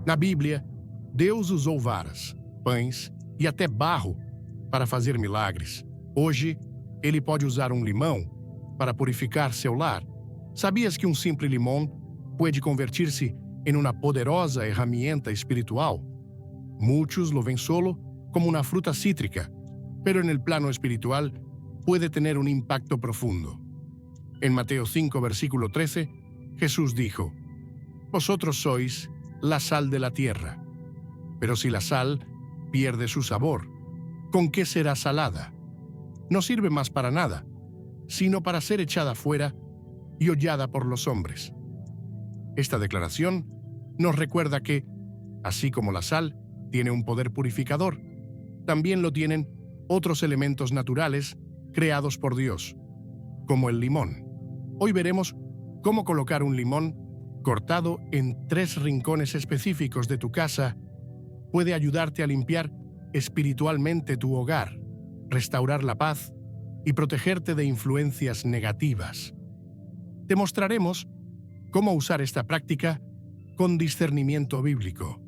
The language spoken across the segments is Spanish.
Na Bíblia, Deus usou varas, pães e até barro para fazer milagres. Hoje, Ele pode usar um limão para purificar seu lar. ¿Sabías que um simples limão pode convertir-se em uma poderosa herramienta espiritual? Muchos lo ven solo como una fruta cítrica, pero en el plano espiritual puede tener un impacto profundo. En Mateo 5, versículo 13, Jesús dijo: «Vosotros sois la sal de la tierra, pero si la sal pierde su sabor, ¿con qué será salada? No sirve más para nada, sino para ser echada fuera y hollada por los hombres». Esta declaración nos recuerda que, así como la sal tiene un poder purificador, también lo tienen otros elementos naturales creados por Dios, como el limón. Hoy veremos cómo colocar un limón cortado en 3 rincones específicos de tu casa puede ayudarte a limpiar espiritualmente tu hogar, restaurar la paz y protegerte de influencias negativas. Te mostraremos cómo usar esta práctica con discernimiento bíblico,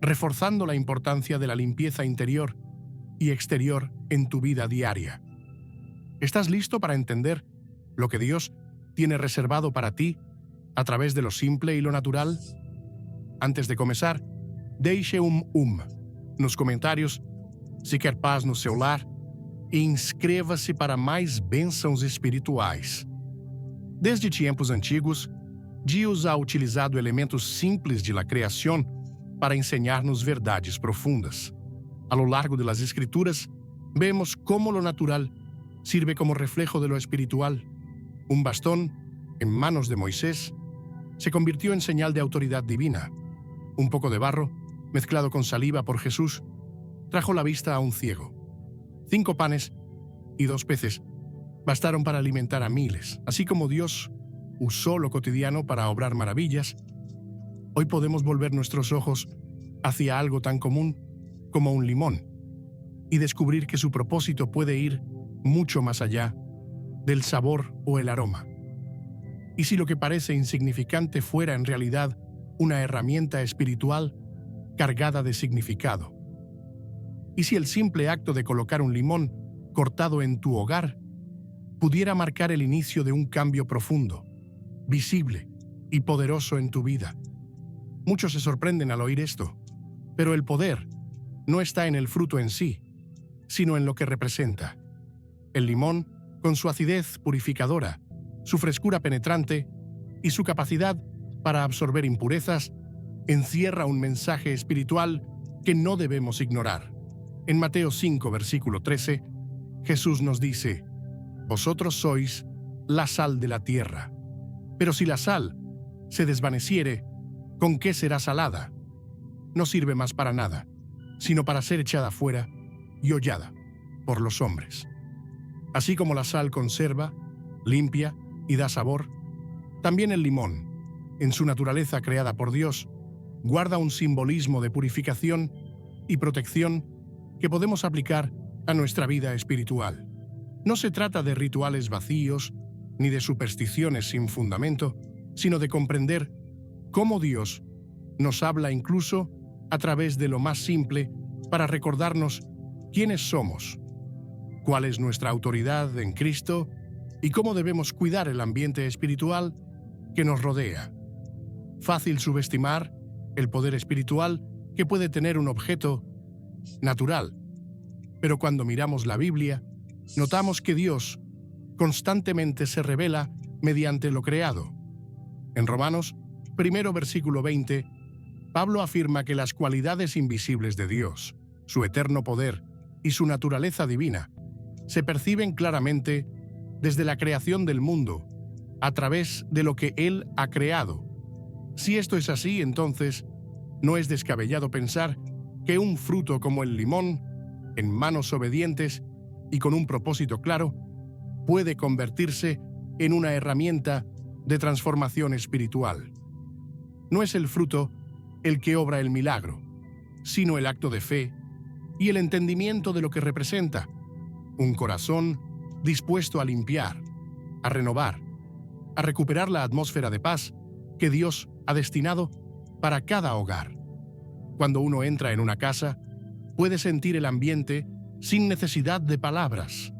reforzando la importancia de la limpieza interior y exterior en tu vida diaria. ¿Estás listo para entender lo que Dios tiene reservado para ti a través de lo simple y lo natural? Antes de começar, deixe nos comentários se quer paz no seu lar e inscreva-se para mais bênçãos espirituais. Desde tempos antigos, Deus ha utilizado elementos simples de la criação para enseñarnos verdades profundas. A lo largo de las Escrituras, vemos cómo lo natural sirve como reflejo de lo espiritual. Un bastón, en manos de Moisés, se convirtió en señal de autoridad divina. Un poco de barro, mezclado con saliva por Jesús, trajo la vista a un ciego. 5 panes y 2 peces bastaron para alimentar a miles. Así como Dios usó lo cotidiano para obrar maravillas, hoy podemos volver nuestros ojos hacia algo tan común como un limón y descubrir que su propósito puede ir mucho más allá del sabor o el aroma. Y si lo que parece insignificante fuera en realidad una herramienta espiritual cargada de significado. Y si el simple acto de colocar un limón cortado en tu hogar pudiera marcar el inicio de un cambio profundo, visible y poderoso en tu vida. Muchos se sorprenden al oír esto, pero el poder no está en el fruto en sí, sino en lo que representa. El limón, con su acidez purificadora, su frescura penetrante y su capacidad para absorber impurezas, encierra un mensaje espiritual que no debemos ignorar. En Mateo 5, versículo 13, Jesús nos dice: «Vosotros sois la sal de la tierra. Pero si la sal se desvaneciere, ¿con qué será salada? No sirve más para nada, sino para ser echada fuera y hollada por los hombres». Así como la sal conserva, limpia y da sabor, también el limón, en su naturaleza creada por Dios, guarda un simbolismo de purificación y protección que podemos aplicar a nuestra vida espiritual. No se trata de rituales vacíos ni de supersticiones sin fundamento, sino de comprender cómo Dios nos habla incluso a través de lo más simple para recordarnos quiénes somos, cuál es nuestra autoridad en Cristo y cómo debemos cuidar el ambiente espiritual que nos rodea. Fácil subestimar el poder espiritual que puede tener un objeto natural, pero cuando miramos la Biblia, notamos que Dios constantemente se revela mediante lo creado. En Romanos, 1 versículo 20, Pablo afirma que las cualidades invisibles de Dios, su eterno poder y su naturaleza divina, se perciben claramente desde la creación del mundo, a través de lo que Él ha creado. Si esto es así, entonces, no es descabellado pensar que un fruto como el limón, en manos obedientes y con un propósito claro, puede convertirse en una herramienta de transformación espiritual. No es el fruto el que obra el milagro, sino el acto de fe y el entendimiento de lo que representa: un corazón dispuesto a limpiar, a renovar, a recuperar la atmósfera de paz que Dios ha destinado para cada hogar. Cuando uno entra en una casa, puede sentir el ambiente sin necesidad de palabras.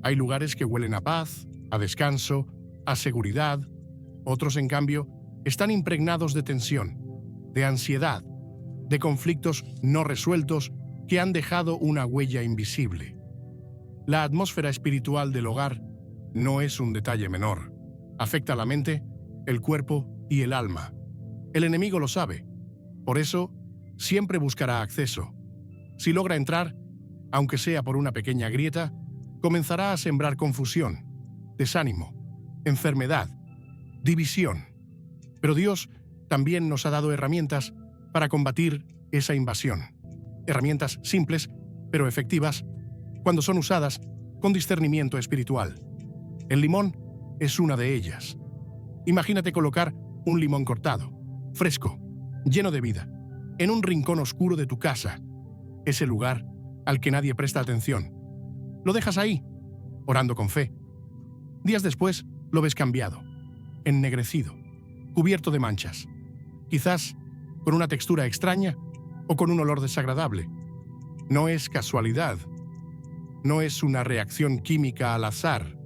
Hay lugares que huelen a paz, a descanso, a seguridad. Otros, en cambio, están impregnados de tensión, de ansiedad, de conflictos no resueltos que han dejado una huella invisible. La atmósfera espiritual del hogar no es un detalle menor. Afecta la mente, el cuerpo y el alma. El enemigo lo sabe. Por eso, siempre buscará acceso. Si logra entrar, aunque sea por una pequeña grieta, comenzará a sembrar confusión, desánimo, enfermedad, división. Pero Dios también nos ha dado herramientas para combatir esa invasión. Herramientas simples, pero efectivas, cuando son usadas con discernimiento espiritual. El limón es una de ellas. Imagínate colocar un limón cortado, fresco, lleno de vida, en un rincón oscuro de tu casa, ese lugar al que nadie presta atención. Lo dejas ahí, orando con fe. Días después, lo ves cambiado, ennegrecido, cubierto de manchas, quizás con una textura extraña o con un olor desagradable. No es casualidad, no es una reacción química al azar.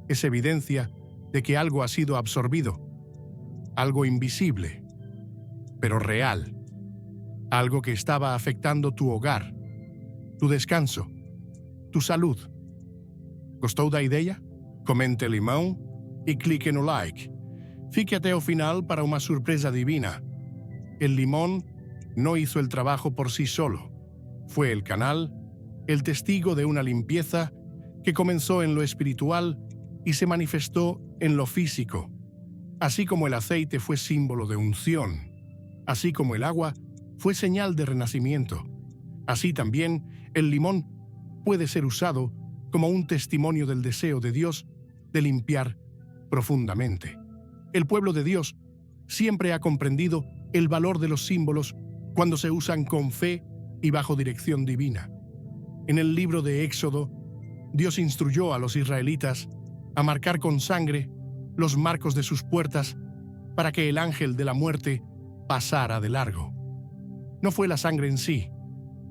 Es evidencia de que algo ha sido absorbido, algo invisible, pero real, algo que estaba afectando tu hogar, tu descanso, tu salud. Gostou da ideia? Comente limão e clique no like. Fique até o final para una sorpresa divina. El limón no hizo el trabajo por sí solo. Fue el canal, el testigo de una limpieza que comenzó en lo espiritual y se manifestó en lo físico. Así como el aceite fue símbolo de unción, así como el agua fue señal de renacimiento, así también el limón puede ser usado como un testimonio del deseo de Dios de limpiar profundamente. El pueblo de Dios siempre ha comprendido el valor de los símbolos cuando se usan con fe y bajo dirección divina. En el libro de Éxodo, Dios instruyó a los israelitas a marcar con sangre los marcos de sus puertas para que el ángel de la muerte pasara de largo. No fue la sangre en sí,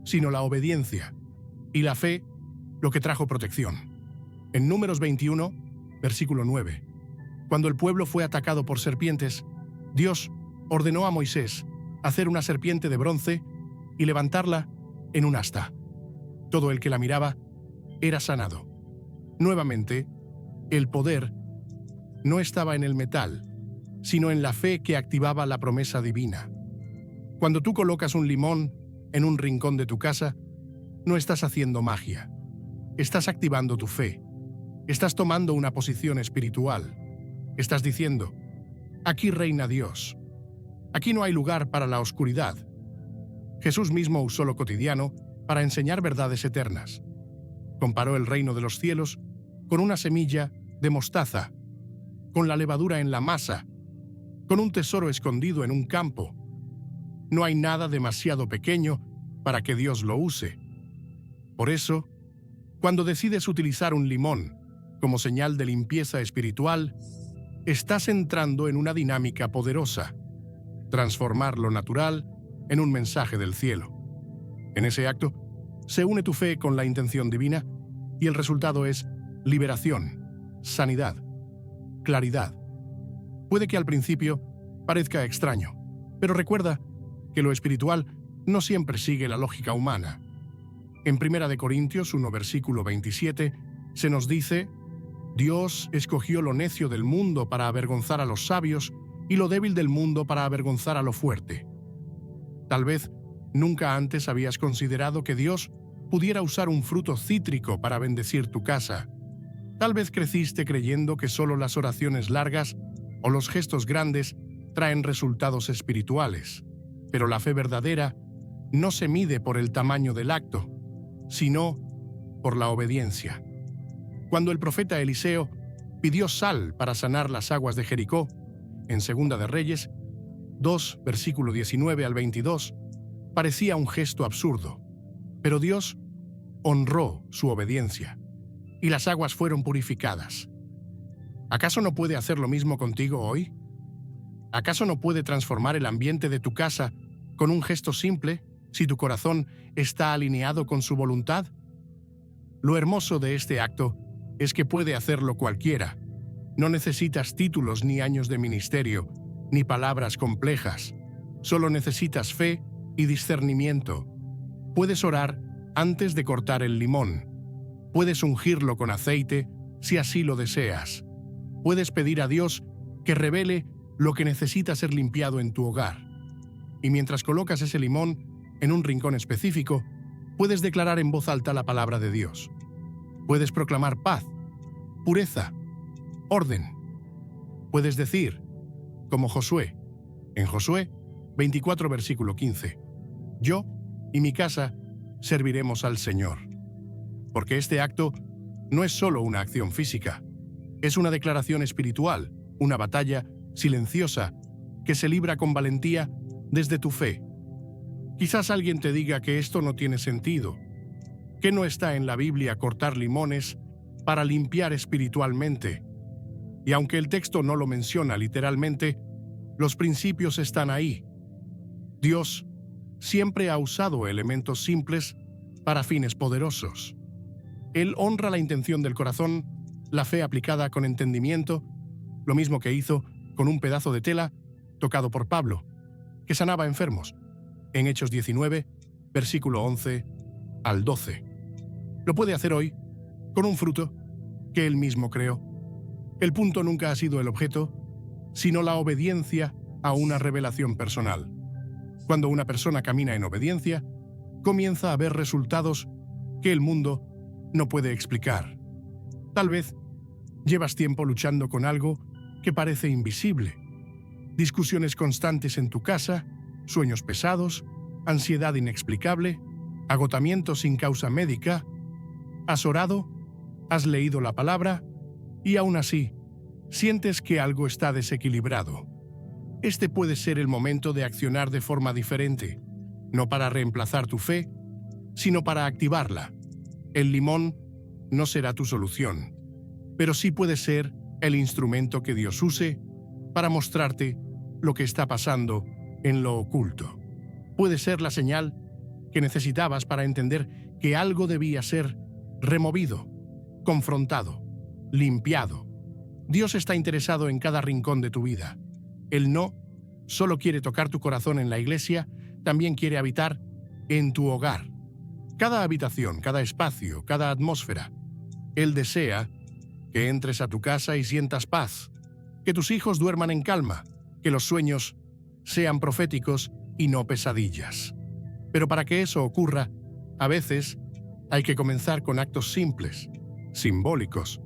sino la obediencia y la fe lo que trajo protección. En Números 21, versículo 9, cuando el pueblo fue atacado por serpientes, Dios ordenó a Moisés hacer una serpiente de bronce y levantarla en un asta. Todo el que la miraba era sanado. Nuevamente, el poder no estaba en el metal, sino en la fe que activaba la promesa divina. Cuando tú colocas un limón en un rincón de tu casa, no estás haciendo magia. Estás activando tu fe. Estás tomando una posición espiritual. Estás diciendo, aquí reina Dios. Aquí no hay lugar para la oscuridad. Jesús mismo usó lo cotidiano para enseñar verdades eternas. Comparó el reino de los cielos con una semilla de mostaza, con la levadura en la masa, con un tesoro escondido en un campo. No hay nada demasiado pequeño para que Dios lo use. Por eso, cuando decides utilizar un limón como señal de limpieza espiritual, estás entrando en una dinámica poderosa, transformar lo natural en un mensaje del cielo. En ese acto, se une tu fe con la intención divina y el resultado es liberación, sanidad, claridad. Puede que al principio parezca extraño, pero recuerda que lo espiritual no siempre sigue la lógica humana. En 1 Corintios 1, versículo 27, se nos dice: Dios escogió lo necio del mundo para avergonzar a los sabios y lo débil del mundo para avergonzar a lo fuerte. Tal vez nunca antes habías considerado que Dios pudiera usar un fruto cítrico para bendecir tu casa. Tal vez creciste creyendo que solo las oraciones largas o los gestos grandes traen resultados espirituales. Pero la fe verdadera no se mide por el tamaño del acto, sino por la obediencia. Cuando el profeta Eliseo pidió sal para sanar las aguas de Jericó, en 2 de Reyes 2, versículo 19 al 22, parecía un gesto absurdo, pero Dios honró su obediencia y las aguas fueron purificadas. ¿Acaso no puede hacer lo mismo contigo hoy? ¿Acaso no puede transformar el ambiente de tu casa con un gesto simple, si tu corazón está alineado con su voluntad? Lo hermoso de este acto es que puede hacerlo cualquiera. No necesitas títulos ni años de ministerio, ni palabras complejas. Solo necesitas fe y discernimiento. Puedes orar antes de cortar el limón. Puedes ungirlo con aceite si así lo deseas. Puedes pedir a Dios que revele lo que necesita ser limpiado en tu hogar. Y mientras colocas ese limón en un rincón específico, puedes declarar en voz alta la palabra de Dios. Puedes proclamar paz, pureza, orden. Puedes decir, como Josué, en Josué 24, versículo 15, yo y mi casa serviremos al Señor. Porque este acto no es solo una acción física, es una declaración espiritual, una batalla silenciosa que se libra con valentía desde tu fe. Quizás alguien te diga que esto no tiene sentido, que no está en la Biblia cortar limones para limpiar espiritualmente. Y aunque el texto no lo menciona literalmente, los principios están ahí. Dios siempre ha usado elementos simples para fines poderosos. Él honra la intención del corazón, la fe aplicada con entendimiento, lo mismo que hizo con un pedazo de tela tocado por Pablo, que sanaba enfermos, en Hechos 19, versículo 11 al 12. Lo puede hacer hoy con un fruto que él mismo creó. El punto nunca ha sido el objeto, sino la obediencia a una revelación personal. Cuando una persona camina en obediencia, comienza a ver resultados que el mundo no puede explicar. Tal vez llevas tiempo luchando con algo que parece invisible. Discusiones constantes en tu casa, sueños pesados, ansiedad inexplicable, agotamiento sin causa médica. Has orado, has leído la palabra y aún así sientes que algo está desequilibrado. Este puede ser el momento de accionar de forma diferente, no para reemplazar tu fe, sino para activarla. El limón no será tu solución, pero sí puede ser el instrumento que Dios use para mostrarte lo que está pasando en lo oculto. Puede ser la señal que necesitabas para entender que algo debía ser removido, confrontado, limpiado. Dios está interesado en cada rincón de tu vida. Él no solo quiere tocar tu corazón en la iglesia, también quiere habitar en tu hogar. Cada habitación, cada espacio, cada atmósfera. Él desea que entres a tu casa y sientas paz, que tus hijos duerman en calma, que los sueños sean proféticos y no pesadillas. Pero para que eso ocurra, a veces hay que comenzar con actos simples, simbólicos,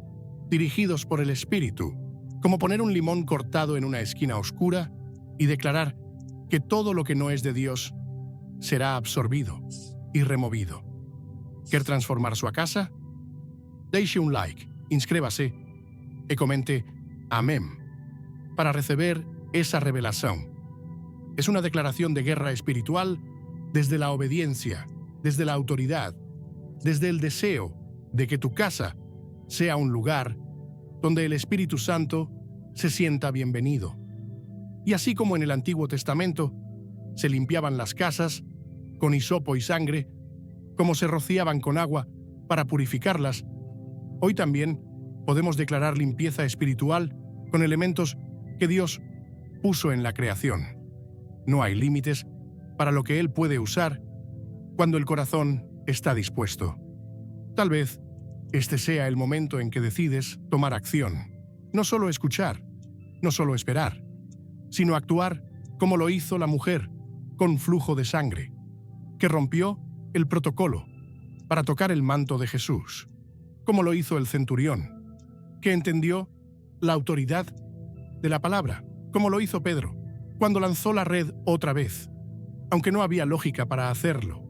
dirigidos por el Espíritu, como poner un limón cortado en una esquina oscura y declarar que todo lo que no es de Dios será absorbido y removido. ¿Quer transformar su casa? Deixe un like, inscríbase y comente Amén para recibir esa revelación. Es una declaración de guerra espiritual desde la obediencia, desde la autoridad, desde el deseo de que tu casa sea un lugar donde el Espíritu Santo se sienta bienvenido. Y así como en el Antiguo Testamento se limpiaban las casas con hisopo y sangre, como se rociaban con agua para purificarlas, hoy también podemos declarar limpieza espiritual con elementos que Dios puso en la creación. No hay límites para lo que Él puede usar cuando el corazón está dispuesto. Tal vez este sea el momento en que decides tomar acción. No solo escuchar, no solo esperar, sino actuar como lo hizo la mujer con flujo de sangre, que rompió el protocolo para tocar el manto de Jesús, como lo hizo el centurión, que entendió la autoridad de la palabra, como lo hizo Pedro, cuando lanzó la red otra vez, aunque no había lógica para hacerlo.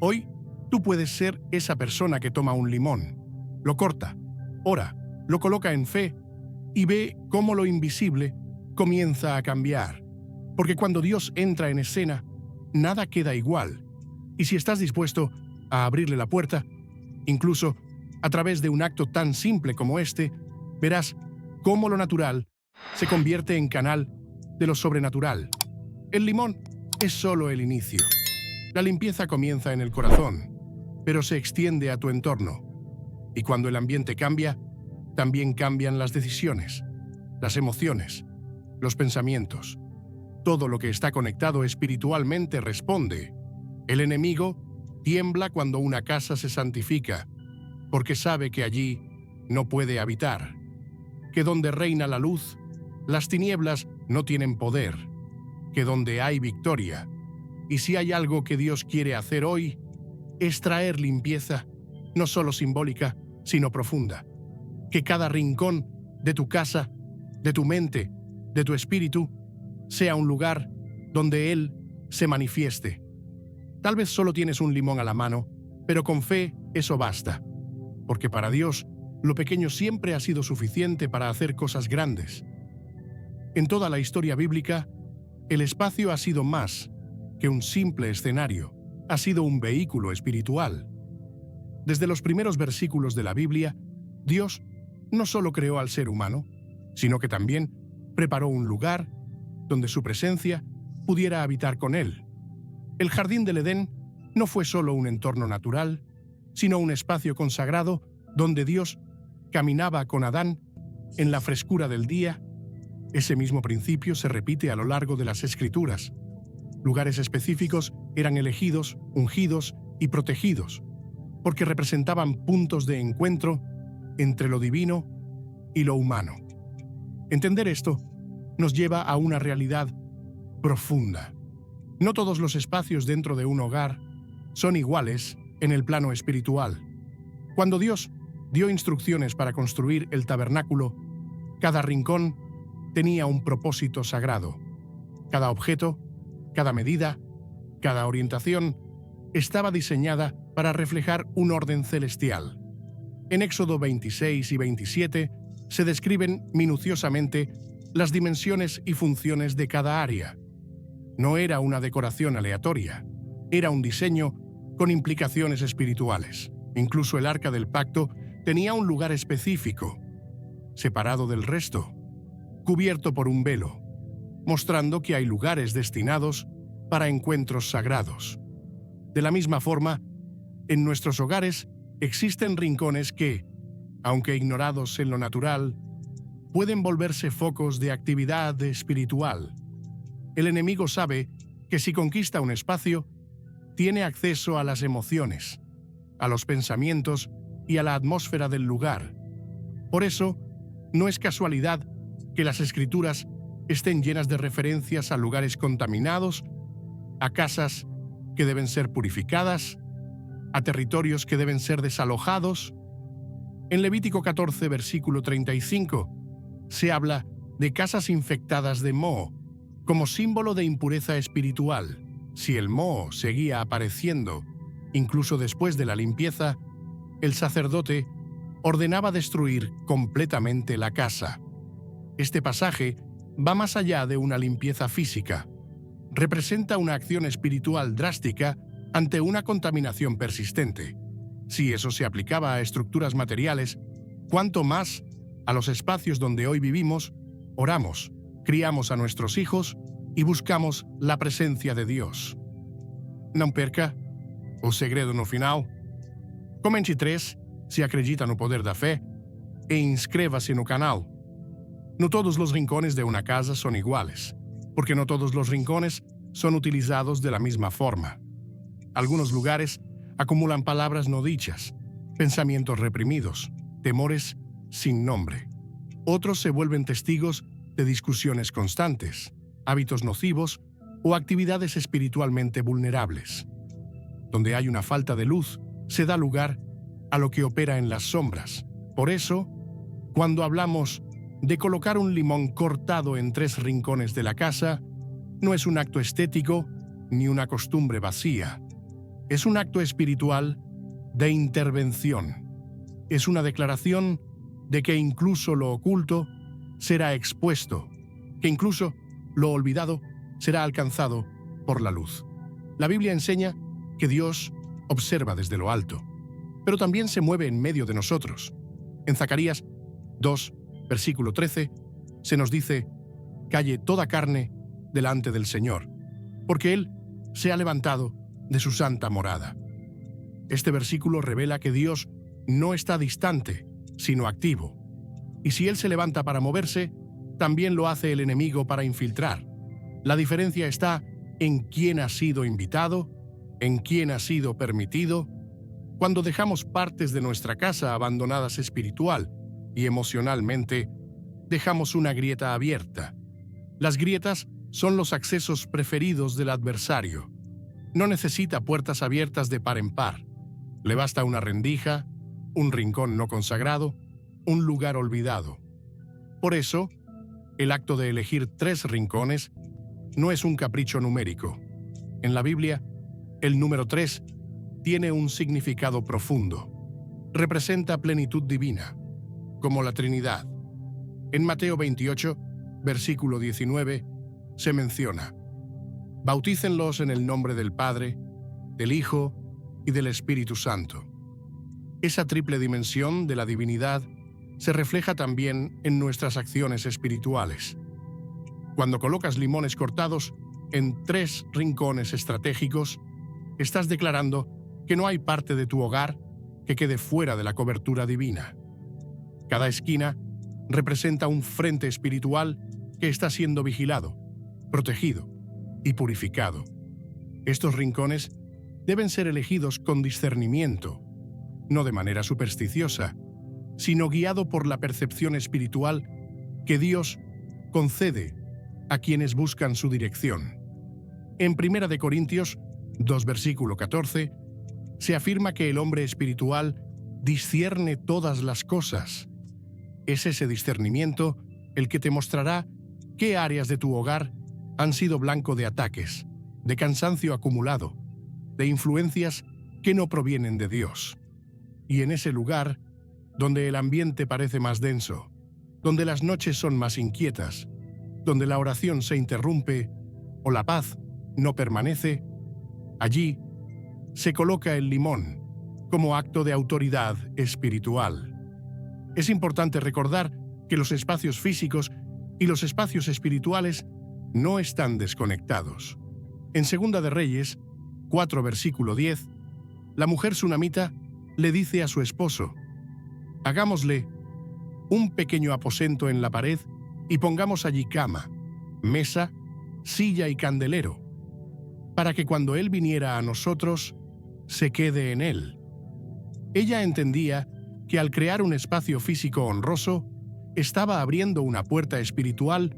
Hoy, tú puedes ser esa persona que toma un limón, lo corta, ora, lo coloca en fe y ve cómo lo invisible comienza a cambiar. Porque cuando Dios entra en escena, nada queda igual. Y si estás dispuesto a abrirle la puerta, incluso a través de un acto tan simple como este, verás cómo lo natural se convierte en canal de lo sobrenatural. El limón es solo el inicio. La limpieza comienza en el corazón, pero se extiende a tu entorno. Y cuando el ambiente cambia, también cambian las decisiones, las emociones, los pensamientos. Todo lo que está conectado espiritualmente responde. El enemigo tiembla cuando una casa se santifica, porque sabe que allí no puede habitar, que donde reina la luz, las tinieblas no tienen poder, que donde hay victoria, y si hay algo que Dios quiere hacer hoy, es traer limpieza, no solo simbólica, sino profunda. Que cada rincón de tu casa, de tu mente, de tu espíritu, sea un lugar donde Él se manifieste. Tal vez solo tienes un limón a la mano, pero con fe eso basta. Porque para Dios, lo pequeño siempre ha sido suficiente para hacer cosas grandes. En toda la historia bíblica, el espacio ha sido más que un simple escenario, ha sido un vehículo espiritual. Desde los primeros versículos de la Biblia, Dios no solo creó al ser humano, sino que también preparó un lugar donde su presencia pudiera habitar con él. El jardín del Edén no fue solo un entorno natural, sino un espacio consagrado donde Dios caminaba con Adán en la frescura del día. Ese mismo principio se repite a lo largo de las Escrituras. Lugares específicos eran elegidos, ungidos y protegidos, porque representaban puntos de encuentro entre lo divino y lo humano. Entender esto nos lleva a una realidad profunda. No todos los espacios dentro de un hogar son iguales en el plano espiritual. Cuando Dios dio instrucciones para construir el tabernáculo, cada rincón tenía un propósito sagrado. Cada objeto, cada medida, cada orientación estaba diseñada para reflejar un orden celestial. En Éxodo 26 y 27 se describen minuciosamente las dimensiones y funciones de cada área. No era una decoración aleatoria, era un diseño con implicaciones espirituales. Incluso el Arca del Pacto tenía un lugar específico, separado del resto, cubierto por un velo, mostrando que hay lugares destinados para encuentros sagrados. De la misma forma, en nuestros hogares existen rincones que, aunque ignorados en lo natural, pueden volverse focos de actividad espiritual. El enemigo sabe que si conquista un espacio, tiene acceso a las emociones, a los pensamientos y a la atmósfera del lugar. Por eso, no es casualidad que las Escrituras estén llenas de referencias a lugares contaminados, a casas que deben ser purificadas, a territorios que deben ser desalojados. En Levítico 14, versículo 35, se habla de casas infectadas de moho, como símbolo de impureza espiritual. Si el moho seguía apareciendo, incluso después de la limpieza, el sacerdote ordenaba destruir completamente la casa. Este pasaje va más allá de una limpieza física. Representa una acción espiritual drástica ante una contaminación persistente. Si eso se aplicaba a estructuras materiales, cuánto más a los espacios donde hoy vivimos, oramos, criamos a nuestros hijos y buscamos la presencia de Dios. Não perca o segredo no final. Comente 3 se acredita no poder da fé e inscreva-se no canal. No todos los rincones de una casa son iguales, porque no todos los rincones son utilizados de la misma forma. Algunos lugares acumulan palabras no dichas, pensamientos reprimidos, temores sin nombre. Otros se vuelven testigos de discusiones constantes, hábitos nocivos o actividades espiritualmente vulnerables. Donde hay una falta de luz, se da lugar a lo que opera en las sombras. Por eso, cuando hablamos de colocar un limón cortado en 3 rincones de la casa, no es un acto estético ni una costumbre vacía. Es un acto espiritual de intervención. Es una declaración de que incluso lo oculto será expuesto, que incluso lo olvidado será alcanzado por la luz. La Biblia enseña que Dios observa desde lo alto, pero también se mueve en medio de nosotros. En Zacarías 2, versículo 13, se nos dice: «Calle toda carne delante del Señor». porque Él se ha levantado de su santa morada. Este versículo revela que Dios no está distante, sino activo. Y si Él se levanta para moverse, también lo hace el enemigo para infiltrar. La diferencia está en quién ha sido invitado, en quién ha sido permitido. Cuando dejamos partes de nuestra casa abandonadas espiritual y emocionalmente, dejamos una grieta abierta. Las grietas son los accesos preferidos del adversario. No necesita puertas abiertas de par en par. Le basta una rendija, un rincón no consagrado, un lugar olvidado. Por eso, el acto de elegir 3 rincones no es un capricho numérico. En la Biblia, el número 3 tiene un significado profundo. Representa plenitud divina, como la Trinidad. En Mateo 28, versículo 19, se menciona: bautícenlos en el nombre del Padre, del Hijo y del Espíritu Santo. Esa triple dimensión de la divinidad se refleja también en nuestras acciones espirituales. Cuando colocas limones cortados en 3 rincones estratégicos, estás declarando que no hay parte de tu hogar que quede fuera de la cobertura divina. Cada esquina representa un frente espiritual que está siendo vigilado, protegido y purificado. Estos rincones deben ser elegidos con discernimiento, no de manera supersticiosa, sino guiado por la percepción espiritual que Dios concede a quienes buscan su dirección. En 1 Corintios 2, versículo 14, se afirma que el hombre espiritual discierne todas las cosas. Es ese discernimiento el que te mostrará qué áreas de tu hogar han sido blanco de ataques, de cansancio acumulado, de influencias que no provienen de Dios. Y en ese lugar, donde el ambiente parece más denso, donde las noches son más inquietas, donde la oración se interrumpe o la paz no permanece, allí se coloca el limón como acto de autoridad espiritual. Es importante recordar que los espacios físicos y los espacios espirituales no están desconectados. En 2 de Reyes 4, versículo 10, la mujer sunamita le dice a su esposo: hagámosle un pequeño aposento en la pared y pongamos allí cama, mesa, silla y candelero, para que cuando él viniera a nosotros, se quede en él. Ella entendía que al crear un espacio físico honroso, estaba abriendo una puerta espiritual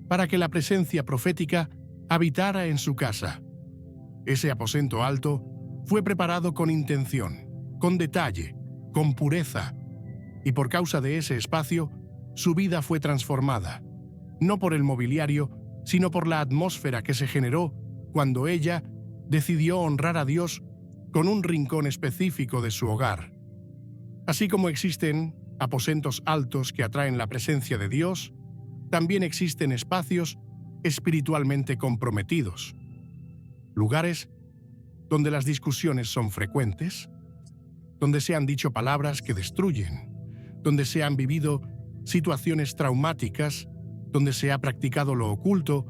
para que la presencia profética habitara en su casa. Ese aposento alto fue preparado con intención, con detalle, con pureza, y por causa de ese espacio, su vida fue transformada, no por el mobiliario, sino por la atmósfera que se generó cuando ella decidió honrar a Dios con un rincón específico de su hogar. Así como existen aposentos altos que atraen la presencia de Dios, también existen espacios espiritualmente comprometidos, lugares donde las discusiones son frecuentes, donde se han dicho palabras que destruyen, donde se han vivido situaciones traumáticas, donde se ha practicado lo oculto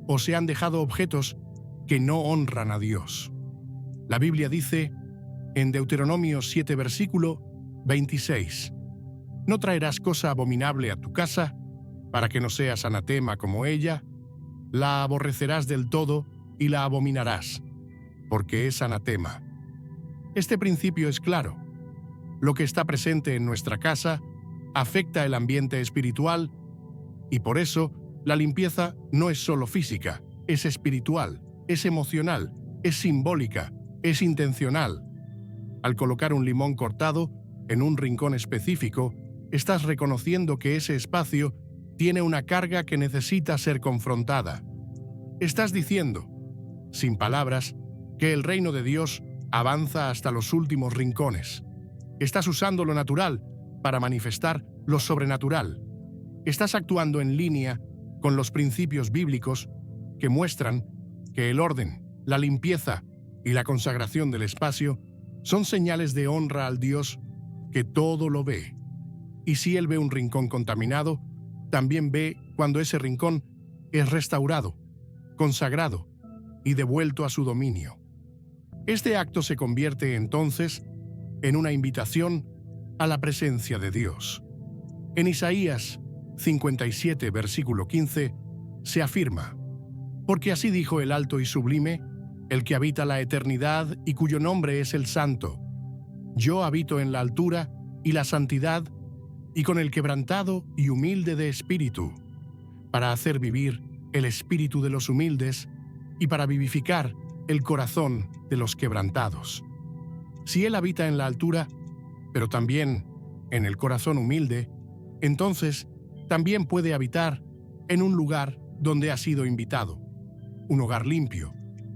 o se han dejado objetos que no honran a Dios. La Biblia dice en Deuteronomio 7, versículo 26, «No traerás cosa abominable a tu casa, para que no seas anatema como ella, la aborrecerás del todo y la abominarás, porque es anatema». Este principio es claro. Lo que está presente en nuestra casa afecta el ambiente espiritual y por eso la limpieza no es solo física, es espiritual, es emocional, es simbólica, es intencional. Al colocar un limón cortado en un rincón específico, estás reconociendo que ese espacio tiene una carga que necesita ser confrontada. Estás diciendo, sin palabras, que el reino de Dios avanza hasta los últimos rincones. Estás usando lo natural para manifestar lo sobrenatural. Estás actuando en línea con los principios bíblicos que muestran que el orden, la limpieza y la consagración del espacio son señales de honra al Dios que todo lo ve. Y si Él ve un rincón contaminado, también ve cuando ese rincón es restaurado, consagrado y devuelto a su dominio. Este acto se convierte entonces en una invitación a la presencia de Dios. En Isaías 57, versículo 15, se afirma: «Porque así dijo el alto y sublime, el que habita la eternidad y cuyo nombre es el Santo. Yo habito en la altura y la santidad, y con el quebrantado y humilde de espíritu, para hacer vivir el espíritu de los humildes y para vivificar el corazón de los quebrantados». Si Él habita en la altura, pero también en el corazón humilde, entonces también puede habitar en un lugar donde ha sido invitado. Un hogar limpio,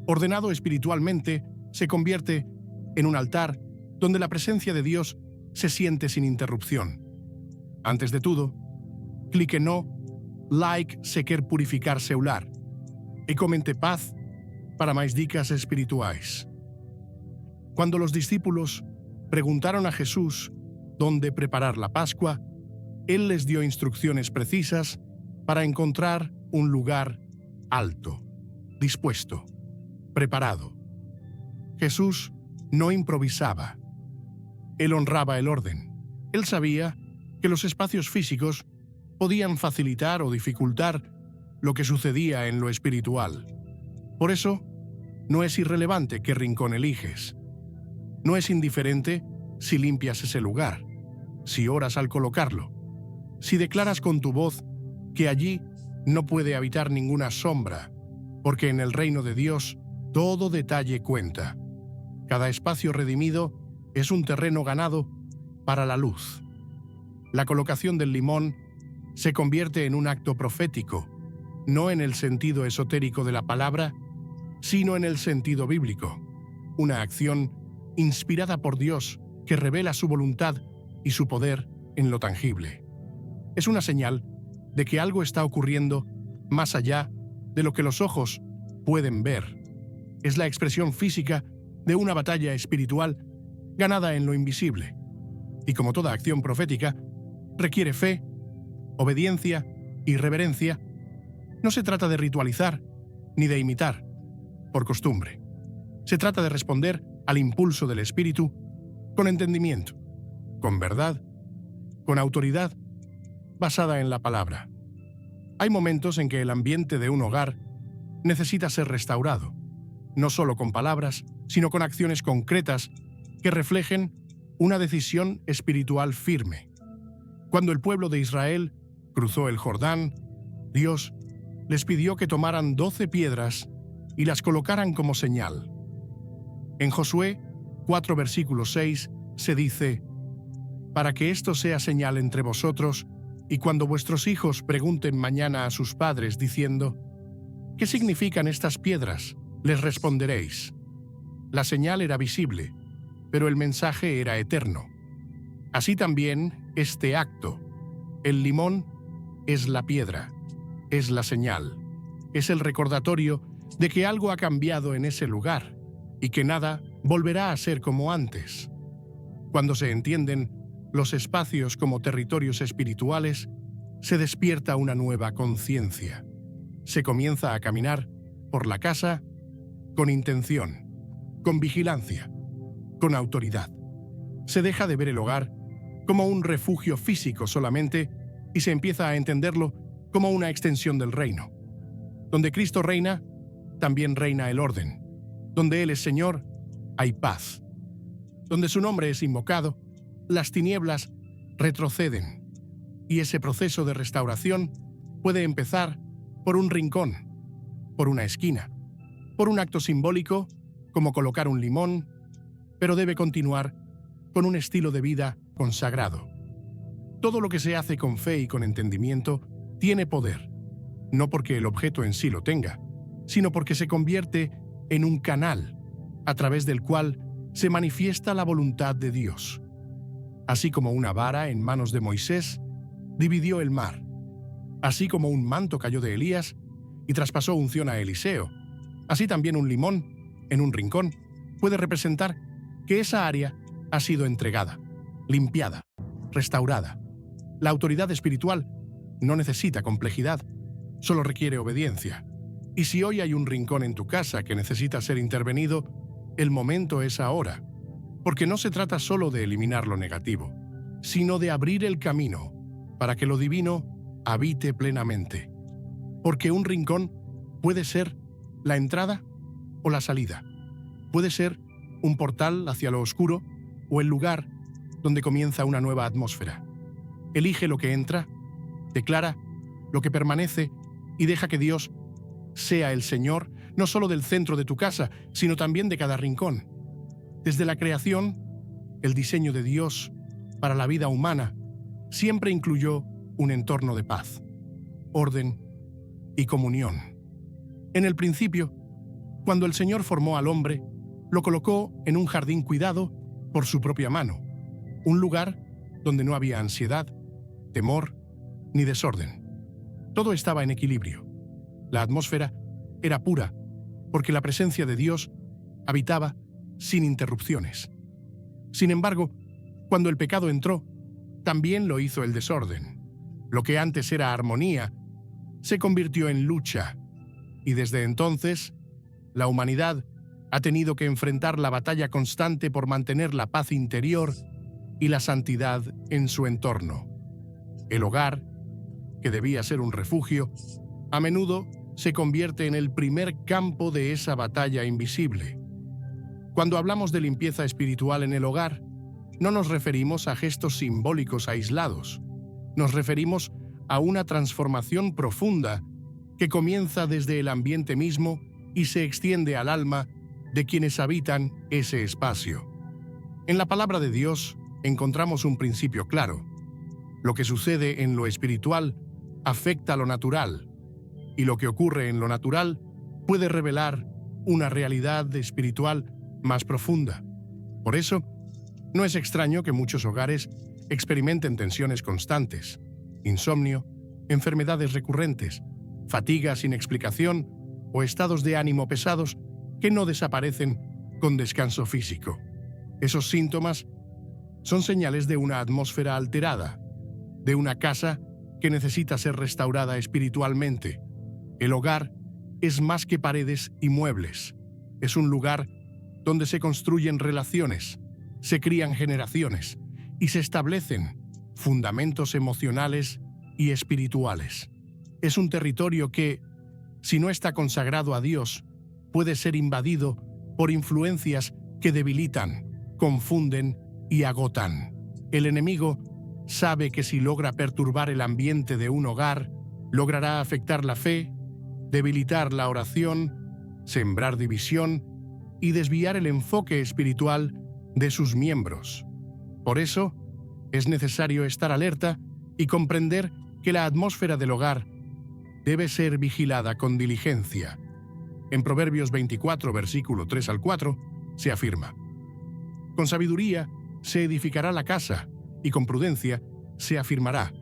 ordenado espiritualmente, se convierte en un altar donde la presencia de Dios se siente sin interrupción. Antes de todo, clique no, like se quer purificar seu lar y comente paz para más dicas espirituales. Cuando los discípulos preguntaron a Jesús dónde preparar la Pascua, Él les dio instrucciones precisas para encontrar un lugar alto, dispuesto, preparado. Jesús no improvisaba. Él honraba el orden. Él sabía que los espacios físicos podían facilitar o dificultar lo que sucedía en lo espiritual. Por eso, no es irrelevante qué rincón eliges. No es indiferente si limpias ese lugar, si oras al colocarlo, si declaras con tu voz que allí no puede habitar ninguna sombra, porque en el reino de Dios todo detalle cuenta. Cada espacio redimido es un terreno ganado para la luz. La colocación del limón se convierte en un acto profético, no en el sentido esotérico de la palabra, sino en el sentido bíblico, una acción inspirada por Dios que revela su voluntad y su poder en lo tangible. Es una señal de que algo está ocurriendo más allá de lo que los ojos pueden ver. Es la expresión física de una batalla espiritual ganada en lo invisible. Y como toda acción profética, requiere fe, obediencia y reverencia. No se trata de ritualizar ni de imitar por costumbre. Se trata de responder al impulso del Espíritu con entendimiento, con verdad, con autoridad, basada en la palabra. Hay momentos en que el ambiente de un hogar necesita ser restaurado, no solo con palabras, sino con acciones concretas que reflejen una decisión espiritual firme. Cuando el pueblo de Israel cruzó el Jordán, Dios les pidió que tomaran 12 piedras y las colocaran como señal. En Josué 4, versículo 6, se dice: «Para que esto sea señal entre vosotros, y cuando vuestros hijos pregunten mañana a sus padres diciendo: ¿qué significan estas piedras?, les responderéis». La señal era visible, pero el mensaje era eterno. Así también este acto. El limón es la piedra, es la señal, es el recordatorio de que algo ha cambiado en ese lugar y que nada volverá a ser como antes. Cuando se entienden los espacios como territorios espirituales, se despierta una nueva conciencia. Se comienza a caminar por la casa con intención, con vigilancia, con autoridad. Se deja de ver el hogar como un refugio físico solamente y se empieza a entenderlo como una extensión del reino. Donde Cristo reina, también reina el orden. Donde Él es Señor, hay paz. Donde su nombre es invocado, las tinieblas retroceden. Y ese proceso de restauración puede empezar por un rincón, por una esquina, por un acto simbólico como colocar un limón, pero debe continuar con un estilo de vida consagrado. Todo lo que se hace con fe y con entendimiento tiene poder, no porque el objeto en sí lo tenga, sino porque se convierte en un canal a través del cual se manifiesta la voluntad de Dios. Así como una vara en manos de Moisés dividió el mar, así como un manto cayó de Elías y traspasó unción a Eliseo, así también un limón en un rincón puede representar que esa área ha sido entregada, limpiada, restaurada. La autoridad espiritual no necesita complejidad, solo requiere obediencia. Y si hoy hay un rincón en tu casa que necesita ser intervenido, el momento es ahora, porque no se trata solo de eliminar lo negativo, sino de abrir el camino para que lo divino habite plenamente. Porque un rincón puede ser la entrada o la salida. Puede ser un portal hacia lo oscuro o el lugar donde comienza una nueva atmósfera. Elige lo que entra, declara lo que permanece y deja que Dios sea el Señor no solo del centro de tu casa, sino también de cada rincón. Desde la creación, el diseño de Dios para la vida humana siempre incluyó un entorno de paz, orden y comunión. En el principio, cuando el Señor formó al hombre, lo colocó en un jardín cuidado por su propia mano, un lugar donde no había ansiedad, temor ni desorden. Todo estaba en equilibrio. La atmósfera era pura porque la presencia de Dios habitaba sin interrupciones. Sin embargo, cuando el pecado entró, también lo hizo el desorden. Lo que antes era armonía se convirtió en lucha, y desde entonces, la humanidad ha tenido que enfrentar la batalla constante por mantener la paz interior y la santidad en su entorno. El hogar, que debía ser un refugio, a menudo se convierte en el primer campo de esa batalla invisible. Cuando hablamos de limpieza espiritual en el hogar, no nos referimos a gestos simbólicos aislados. Nos referimos a una transformación profunda que comienza desde el ambiente mismo y se extiende al alma de quienes habitan ese espacio. En la palabra de Dios encontramos un principio claro. Lo que sucede en lo espiritual afecta a lo natural, y lo que ocurre en lo natural puede revelar una realidad espiritual más profunda. Por eso, no es extraño que muchos hogares experimenten tensiones constantes, insomnio, enfermedades recurrentes, fatiga sin explicación o estados de ánimo pesados que no desaparecen con descanso físico. Esos síntomas son señales de una atmósfera alterada, de una casa que necesita ser restaurada espiritualmente. El hogar es más que paredes y muebles. Es un lugar donde se construyen relaciones, se crían generaciones y se establecen fundamentos emocionales y espirituales. Es un territorio que, si no está consagrado a Dios, puede ser invadido por influencias que debilitan, confunden y agotan. El enemigo sabe que si logra perturbar el ambiente de un hogar, logrará afectar la fe, debilitar la oración, sembrar división y desviar el enfoque espiritual de sus miembros. Por eso, es necesario estar alerta y comprender que la atmósfera del hogar debe ser vigilada con diligencia. En Proverbios 24, versículo 3 al 4, se afirma: «Con sabiduría se edificará la casa, y con prudencia se afirmará,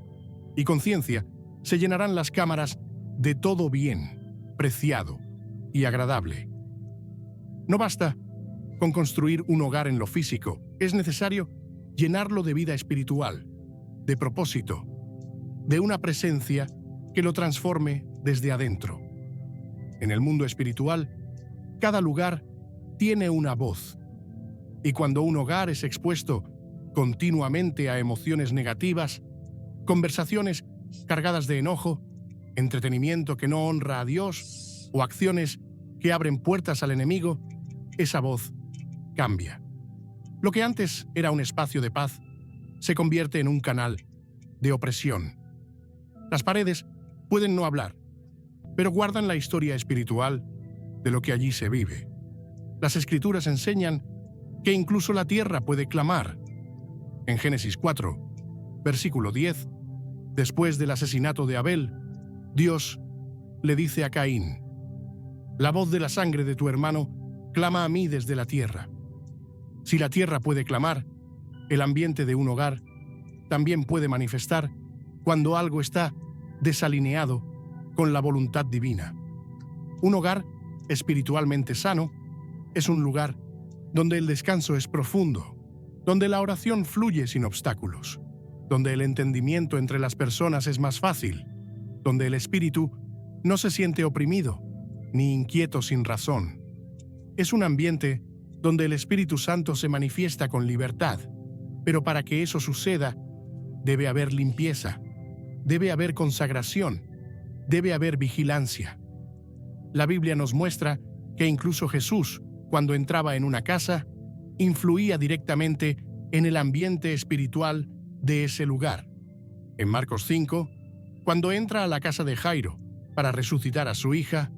y con ciencia se llenarán las cámaras de todo bien, preciado y agradable». No basta con construir un hogar en lo físico, es necesario llenarlo de vida espiritual, de propósito, de una presencia que lo transforme desde adentro. En el mundo espiritual, cada lugar tiene una voz, y cuando un hogar es expuesto continuamente a emociones negativas, conversaciones cargadas de enojo, entretenimiento que no honra a Dios o acciones que abren puertas al enemigo, esa voz cambia. Lo que antes era un espacio de paz se convierte en un canal de opresión. Las paredes pueden no hablar, pero guardan la historia espiritual de lo que allí se vive. Las Escrituras enseñan que incluso la tierra puede clamar. En Génesis 4, versículo 10, después del asesinato de Abel, Dios le dice a Caín: «La voz de la sangre de tu hermano clama a mí desde la tierra». Si la tierra puede clamar, el ambiente de un hogar también puede manifestar cuando algo está desalineado con la voluntad divina. Un hogar espiritualmente sano es un lugar donde el descanso es profundo, donde la oración fluye sin obstáculos, donde el entendimiento entre las personas es más fácil, donde el espíritu no se siente oprimido ni inquieto sin razón. Es un ambiente donde el Espíritu Santo se manifiesta con libertad, pero para que eso suceda, debe haber limpieza, debe haber consagración, debe haber vigilancia. La Biblia nos muestra que incluso Jesús, cuando entraba en una casa, influía directamente en el ambiente espiritual de ese lugar. En Marcos 5, cuando entra a la casa de Jairo para resucitar a su hija,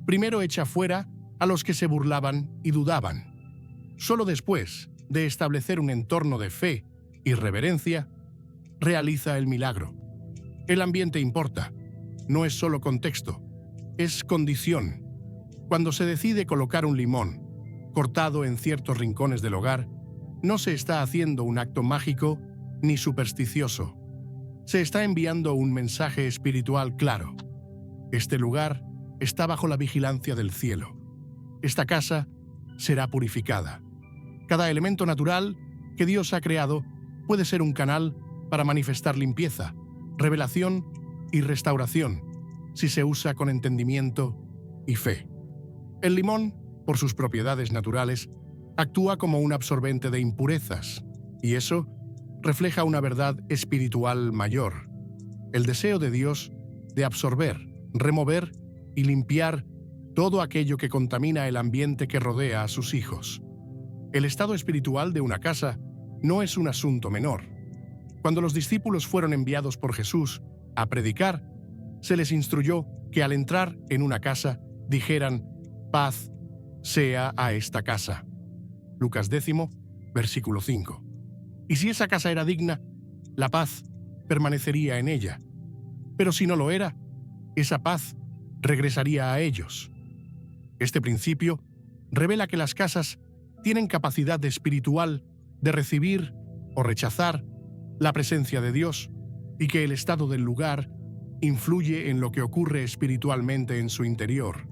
primero echa fuera a los que se burlaban y dudaban. Solo después de establecer un entorno de fe y reverencia, realiza el milagro. El ambiente importa, no es solo contexto, es condición. Cuando se decide colocar un limón cortado en ciertos rincones del hogar, no se está haciendo un acto mágico ni supersticioso. Se está enviando un mensaje espiritual claro. Este lugar está bajo la vigilancia del cielo. Esta casa será purificada. Cada elemento natural que Dios ha creado puede ser un canal para manifestar limpieza, revelación y restauración, si se usa con entendimiento y fe. El limón, por sus propiedades naturales, actúa como un absorbente de impurezas, y eso refleja una verdad espiritual mayor: el deseo de Dios de absorber, remover y limpiar todo aquello que contamina el ambiente que rodea a sus hijos. El estado espiritual de una casa no es un asunto menor. Cuando los discípulos fueron enviados por Jesús a predicar, se les instruyó que al entrar en una casa dijeran: «Paz sea a esta casa». Lucas 10, versículo 5. Y si esa casa era digna, la paz permanecería en ella. Pero si no lo era, esa paz regresaría a ellos. Este principio revela que las casas tienen capacidad espiritual de recibir o rechazar la presencia de Dios, y que el estado del lugar influye en lo que ocurre espiritualmente en su interior.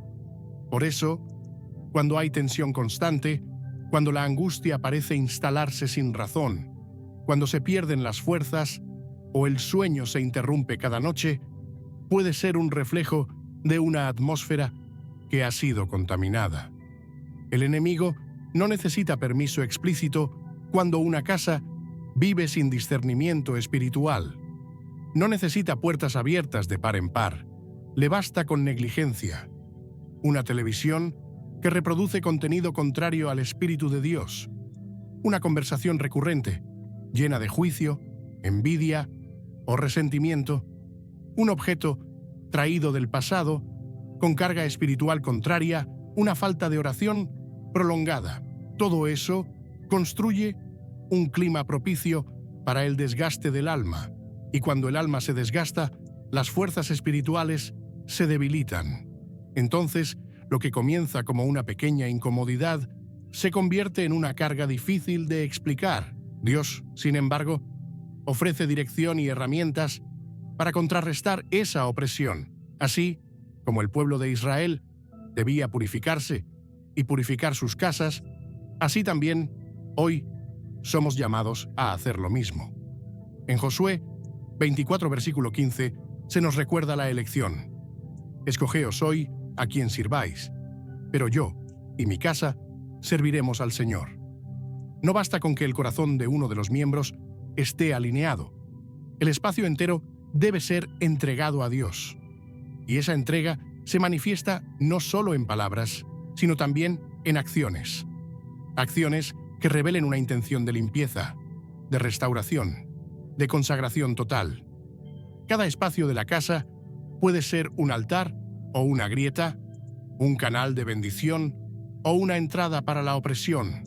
Por eso, cuando hay tensión constante, cuando la angustia parece instalarse sin razón, cuando se pierden las fuerzas o el sueño se interrumpe cada noche, puede ser un reflejo de una atmósfera que ha sido contaminada. El enemigo no necesita permiso explícito cuando una casa vive sin discernimiento espiritual. No necesita puertas abiertas de par en par. Le basta con negligencia. Una televisión que reproduce contenido contrario al Espíritu de Dios. Una conversación recurrente, llena de juicio, envidia o resentimiento. Un objeto traído del pasado, con carga espiritual contraria, una falta de oración prolongada. Todo eso construye un clima propicio para el desgaste del alma, y cuando el alma se desgasta, las fuerzas espirituales se debilitan. Entonces, lo que comienza como una pequeña incomodidad se convierte en una carga difícil de explicar. Dios, sin embargo, ofrece dirección y herramientas para contrarrestar esa opresión. Así como el pueblo de Israel debía purificarse y purificar sus casas, así también hoy somos llamados a hacer lo mismo. En Josué 24, versículo 15, se nos recuerda la elección. «Escogeos hoy a quien sirváis, pero yo y mi casa serviremos al Señor». No basta con que el corazón de uno de los miembros esté alineado. El espacio entero debe ser entregado a Dios. Y esa entrega se manifiesta no solo en palabras, sino también en acciones. Acciones que revelen una intención de limpieza, de restauración, de consagración total. Cada espacio de la casa puede ser un altar o una grieta, un canal de bendición o una entrada para la opresión.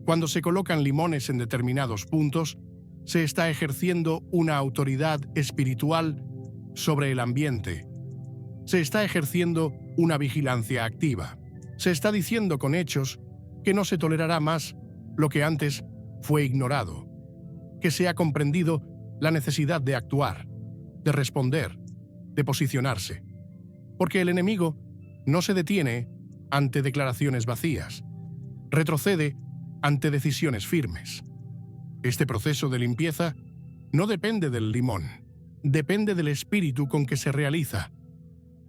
Cuando se colocan limones en determinados puntos, se está ejerciendo una autoridad espiritual sobre el ambiente. Se está ejerciendo una vigilancia activa. Se está diciendo con hechos que no se tolerará más lo que antes fue ignorado, que se ha comprendido la necesidad de actuar, de responder, de posicionarse. Porque el enemigo no se detiene ante declaraciones vacías, retrocede ante decisiones firmes. Este proceso de limpieza no depende del limón, depende del espíritu con que se realiza.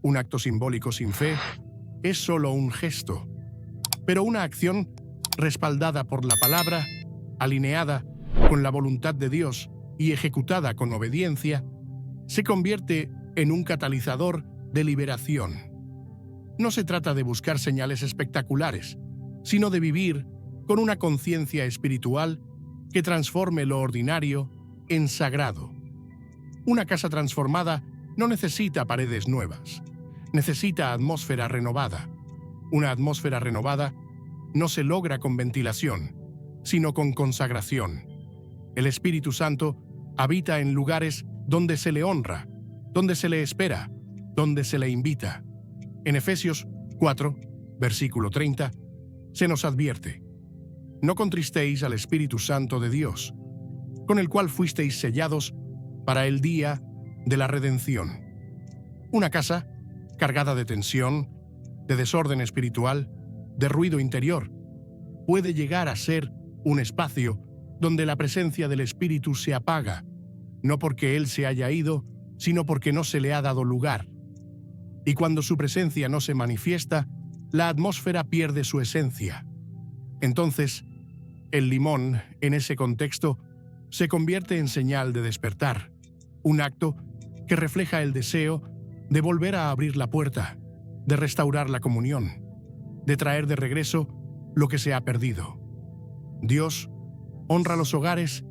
Un acto simbólico sin fe es solo un gesto, pero una acción respaldada por la palabra, alineada con la voluntad de Dios y ejecutada con obediencia, se convierte en un catalizador de liberación. No se trata de buscar señales espectaculares, sino de vivir con una conciencia espiritual que transforme lo ordinario en sagrado. Una casa transformada no necesita paredes nuevas, necesita atmósfera renovada. Una atmósfera renovada no se logra con ventilación, sino con consagración. El Espíritu Santo habita en lugares donde se le honra, donde se le espera, donde se le invita. En Efesios 4, versículo 30, se nos advierte: no contristéis al Espíritu Santo de Dios, con el cual fuisteis sellados para el día de la redención. Una casa cargada de tensión, de desorden espiritual, de ruido interior, puede llegar a ser un espacio donde la presencia del Espíritu se apaga, no porque Él se haya ido, sino porque no se le ha dado lugar. Y cuando su presencia no se manifiesta, la atmósfera pierde su esencia. Entonces, el limón, en ese contexto, se convierte en señal de despertar, un acto que refleja el deseo de volver a abrir la puerta, de restaurar la comunión, de traer de regreso lo que se ha perdido. Dios honra los hogares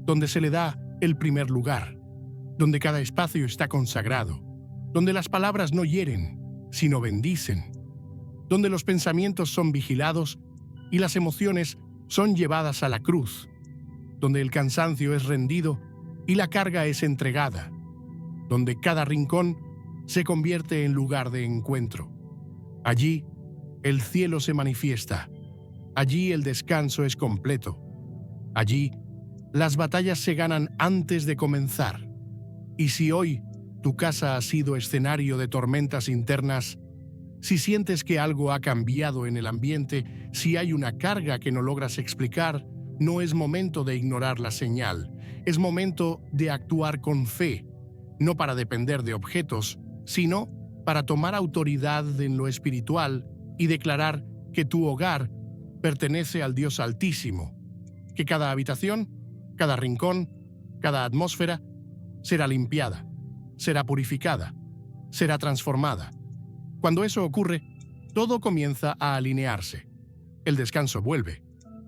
donde se le da el primer lugar, donde cada espacio está consagrado, donde las palabras no hieren, sino bendicen, donde los pensamientos son vigilados y las emociones son llevadas a la cruz, donde el cansancio es rendido y la carga es entregada, donde cada rincón se convierte en lugar de encuentro. Allí, el cielo se manifiesta. Allí el descanso es completo. Allí, las batallas se ganan antes de comenzar. Y si hoy tu casa ha sido escenario de tormentas internas, si sientes que algo ha cambiado en el ambiente, si hay una carga que no logras explicar, no es momento de ignorar la señal. Es momento de actuar con fe, no para depender de objetos, sino para tomar autoridad en lo espiritual y declarar que tu hogar pertenece al Dios Altísimo, que cada habitación, cada rincón, cada atmósfera será limpiada, será purificada, será transformada. Cuando eso ocurre, todo comienza a alinearse. El descanso vuelve,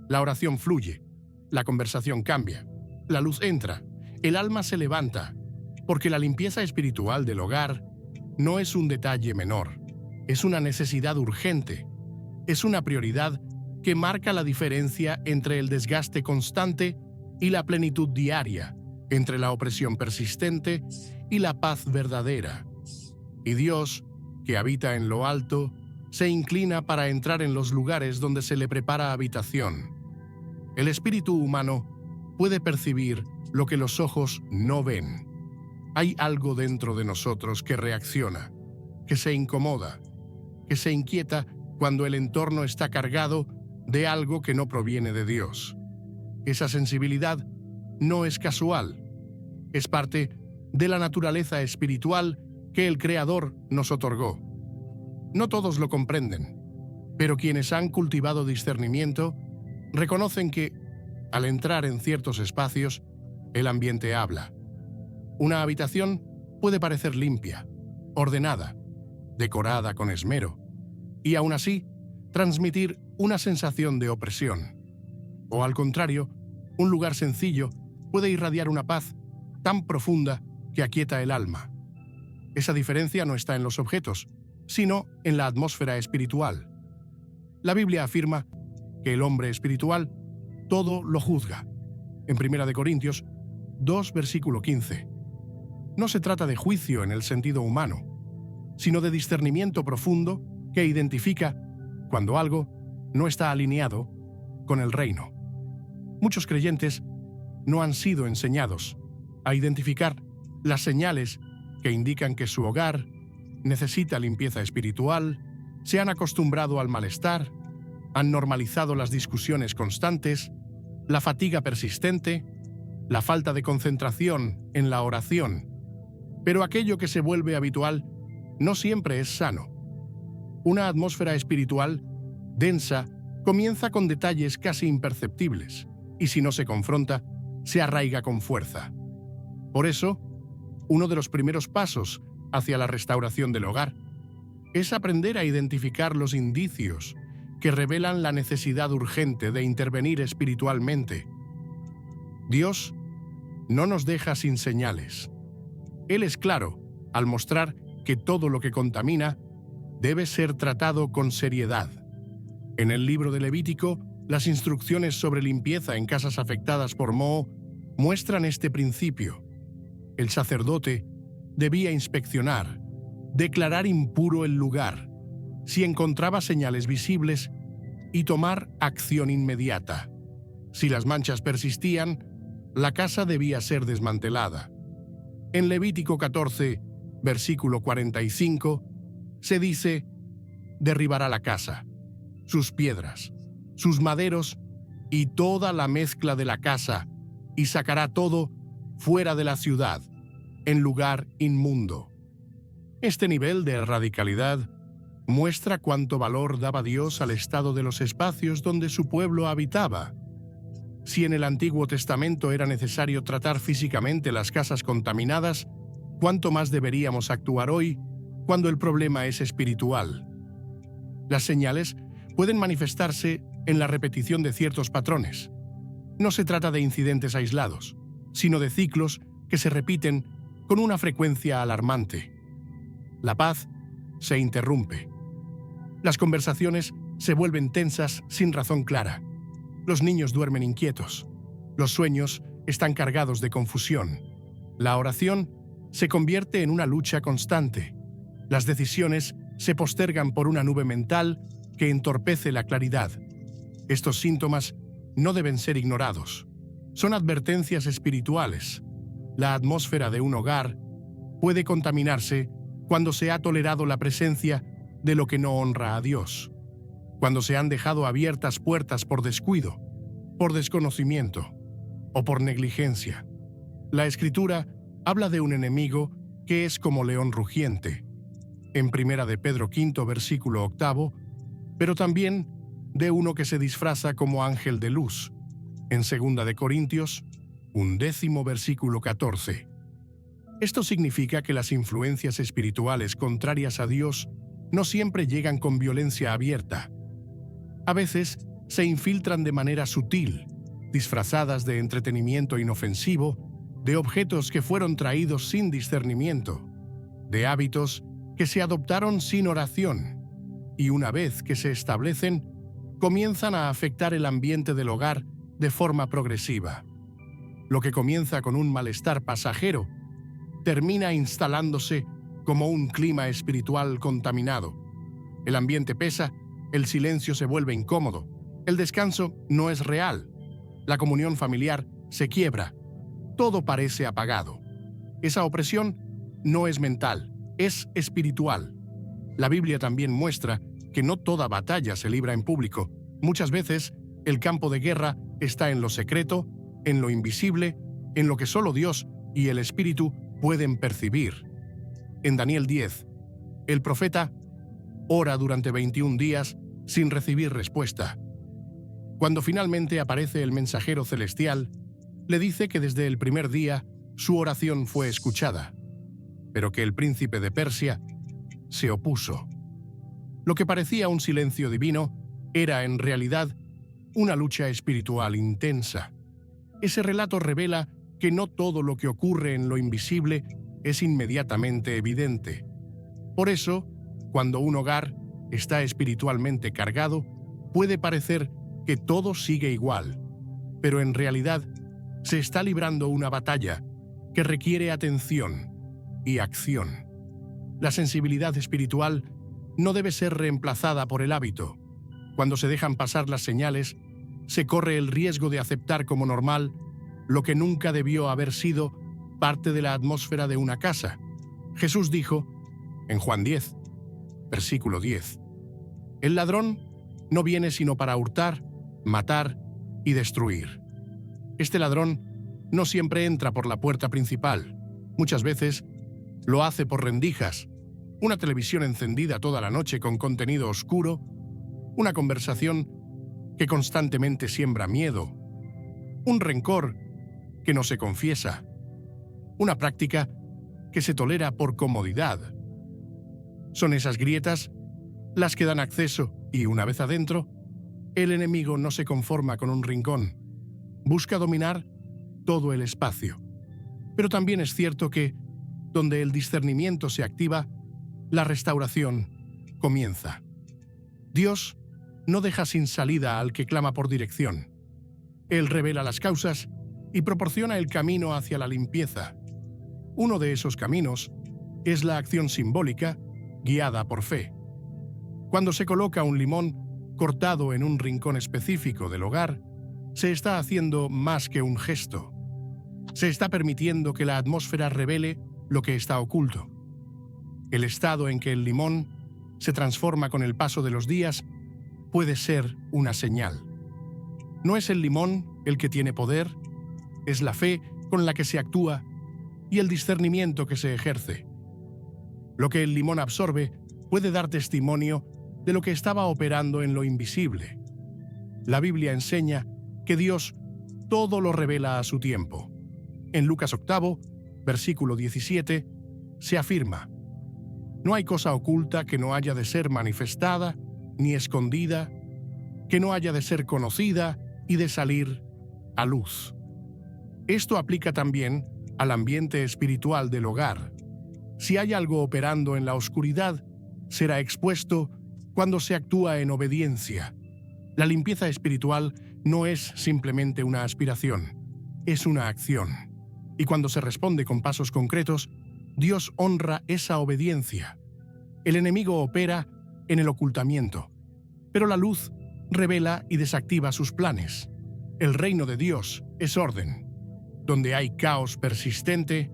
la oración fluye, la conversación cambia, la luz entra, el alma se levanta, porque la limpieza espiritual del hogar no es un detalle menor, es una necesidad urgente, es una prioridad que marca la diferencia entre el desgaste constante y la plenitud diaria, entre la opresión persistente y la paz verdadera. Y Dios, que habita en lo alto, se inclina para entrar en los lugares donde se le prepara habitación. El espíritu humano puede percibir lo que los ojos no ven. Hay algo dentro de nosotros que reacciona, que se incomoda, que se inquieta cuando el entorno está cargado de algo que no proviene de Dios. Esa sensibilidad no es casual, es parte de la naturaleza espiritual que el Creador nos otorgó. No todos lo comprenden, pero quienes han cultivado discernimiento reconocen que, al entrar en ciertos espacios, el ambiente habla. Una habitación puede parecer limpia, ordenada, decorada con esmero, y aún así transmitir una sensación de opresión. O al contrario, un lugar sencillo puede irradiar una paz tan profunda que aquieta el alma. Esa diferencia no está en los objetos, sino en la atmósfera espiritual. La Biblia afirma que el hombre espiritual todo lo juzga. En 1 Corintios 2, versículo 15. No se trata de juicio en el sentido humano, sino de discernimiento profundo que identifica cuando algo no está alineado con el reino. Muchos creyentes no han sido enseñados a identificar las señales que indican que su hogar necesita limpieza espiritual, se han acostumbrado al malestar, han normalizado las discusiones constantes, la fatiga persistente, la falta de concentración en la oración. Pero aquello que se vuelve habitual no siempre es sano. Una atmósfera espiritual densa comienza con detalles casi imperceptibles y si no se confronta, se arraiga con fuerza. Por eso, uno de los primeros pasos hacia la restauración del hogar es aprender a identificar los indicios que revelan la necesidad urgente de intervenir espiritualmente. Dios no nos deja sin señales. Él es claro al mostrar que todo lo que contamina debe ser tratado con seriedad. En el libro de Levítico, las instrucciones sobre limpieza en casas afectadas por moho muestran este principio. El sacerdote debía inspeccionar, declarar impuro el lugar, si encontraba señales visibles, y tomar acción inmediata. Si las manchas persistían, la casa debía ser desmantelada. En Levítico 14, versículo 45, se dice: derribará la casa, sus piedras, sus maderos y toda la mezcla de la casa, y sacará todo fuera de la ciudad, en lugar inmundo. Este nivel de radicalidad muestra cuánto valor daba Dios al estado de los espacios donde su pueblo habitaba. Si en el Antiguo Testamento era necesario tratar físicamente las casas contaminadas, ¿cuánto más deberíamos actuar hoy cuando el problema es espiritual? Las señales pueden manifestarse en la repetición de ciertos patrones. No se trata de incidentes aislados, sino de ciclos que se repiten con una frecuencia alarmante. La paz se interrumpe. Las conversaciones se vuelven tensas sin razón clara. Los niños duermen inquietos. Los sueños están cargados de confusión. La oración se convierte en una lucha constante. Las decisiones se postergan por una nube mental que entorpece la claridad. Estos síntomas no deben ser ignorados. Son advertencias espirituales. La atmósfera de un hogar puede contaminarse cuando se ha tolerado la presencia de lo que no honra a Dios, cuando se han dejado abiertas puertas por descuido, por desconocimiento o por negligencia. La Escritura habla de un enemigo que es como león rugiente, en 1 de Pedro 5, versículo 8, pero también de uno que se disfraza como ángel de luz, en 2 de Corintios 10, versículo 14. Esto significa que las influencias espirituales contrarias a Dios no siempre llegan con violencia abierta. A veces se infiltran de manera sutil, disfrazadas de entretenimiento inofensivo, de objetos que fueron traídos sin discernimiento, de hábitos que se adoptaron sin oración, y una vez que se establecen, comienzan a afectar el ambiente del hogar de forma progresiva. Lo que comienza con un malestar pasajero termina instalándose como un clima espiritual contaminado. El ambiente pesa, el silencio se vuelve incómodo, el descanso no es real, la comunión familiar se quiebra, todo parece apagado. Esa opresión no es mental, es espiritual. La Biblia también muestra que no toda batalla se libra en público. Muchas veces, el campo de guerra está en lo secreto, en lo invisible, en lo que solo Dios y el Espíritu pueden percibir. En Daniel 10, el profeta ora durante 21 días sin recibir respuesta. Cuando finalmente aparece el mensajero celestial, le dice que desde el primer día su oración fue escuchada, pero que el príncipe de Persia se opuso. Lo que parecía un silencio divino era en realidad una lucha espiritual intensa. Ese relato revela que no todo lo que ocurre en lo invisible es inmediatamente evidente. Por eso, cuando un hogar está espiritualmente cargado, puede parecer que todo sigue igual, pero en realidad se está librando una batalla que requiere atención y acción. La sensibilidad espiritual no debe ser reemplazada por el hábito. Cuando se dejan pasar las señales, se corre el riesgo de aceptar como normal lo que nunca debió haber sido parte de la atmósfera de una casa. Jesús dijo, en Juan 10, versículo 10, «El ladrón no viene sino para hurtar, matar y destruir». Este ladrón no siempre entra por la puerta principal. Muchas veces lo hace por rendijas, una televisión encendida toda la noche con contenido oscuro, una conversación que constantemente siembra miedo, un rencor que no se confiesa, una práctica que se tolera por comodidad. Son esas grietas las que dan acceso y, una vez adentro, el enemigo no se conforma con un rincón. Busca dominar todo el espacio. Pero también es cierto que, donde el discernimiento se activa, la restauración comienza. Dios no deja sin salida al que clama por dirección. Él revela las causas y proporciona el camino hacia la limpieza. Uno de esos caminos es la acción simbólica guiada por fe. Cuando se coloca un limón cortado en un rincón específico del hogar, se está haciendo más que un gesto. Se está permitiendo que la atmósfera revele lo que está oculto. El estado en que el limón se transforma con el paso de los días puede ser una señal. No es el limón el que tiene poder, es la fe con la que se actúa y el discernimiento que se ejerce. Lo que el limón absorbe puede dar testimonio de lo que estaba operando en lo invisible. La Biblia enseña que Dios todo lo revela a su tiempo. En Lucas 8, versículo 17, se afirma: no hay cosa oculta que no haya de ser manifestada, ni escondida, que no haya de ser conocida y de salir a luz. Esto aplica también al ambiente espiritual del hogar. Si hay algo operando en la oscuridad, será expuesto cuando se actúa en obediencia. La limpieza espiritual no es simplemente una aspiración, es una acción. Y cuando se responde con pasos concretos, Dios honra esa obediencia. El enemigo opera en el ocultamiento, pero la luz revela y desactiva sus planes. El reino de Dios es orden. Donde hay caos persistente,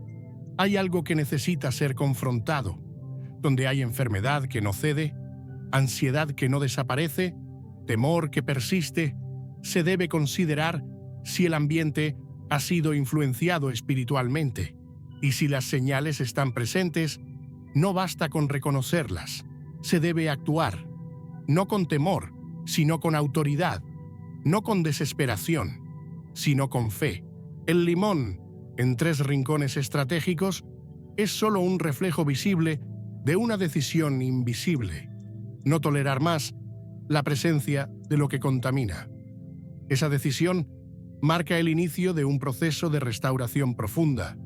hay algo que necesita ser confrontado. Donde hay enfermedad que no cede, ansiedad que no desaparece, temor que persiste, se debe considerar si el ambiente ha sido influenciado espiritualmente. Y si las señales están presentes, no basta con reconocerlas. Se debe actuar, no con temor, sino con autoridad, no con desesperación, sino con fe. El limón, en 3 rincones estratégicos, es solo un reflejo visible de una decisión invisible: no tolerar más la presencia de lo que contamina. Esa decisión marca el inicio de un proceso de restauración profunda,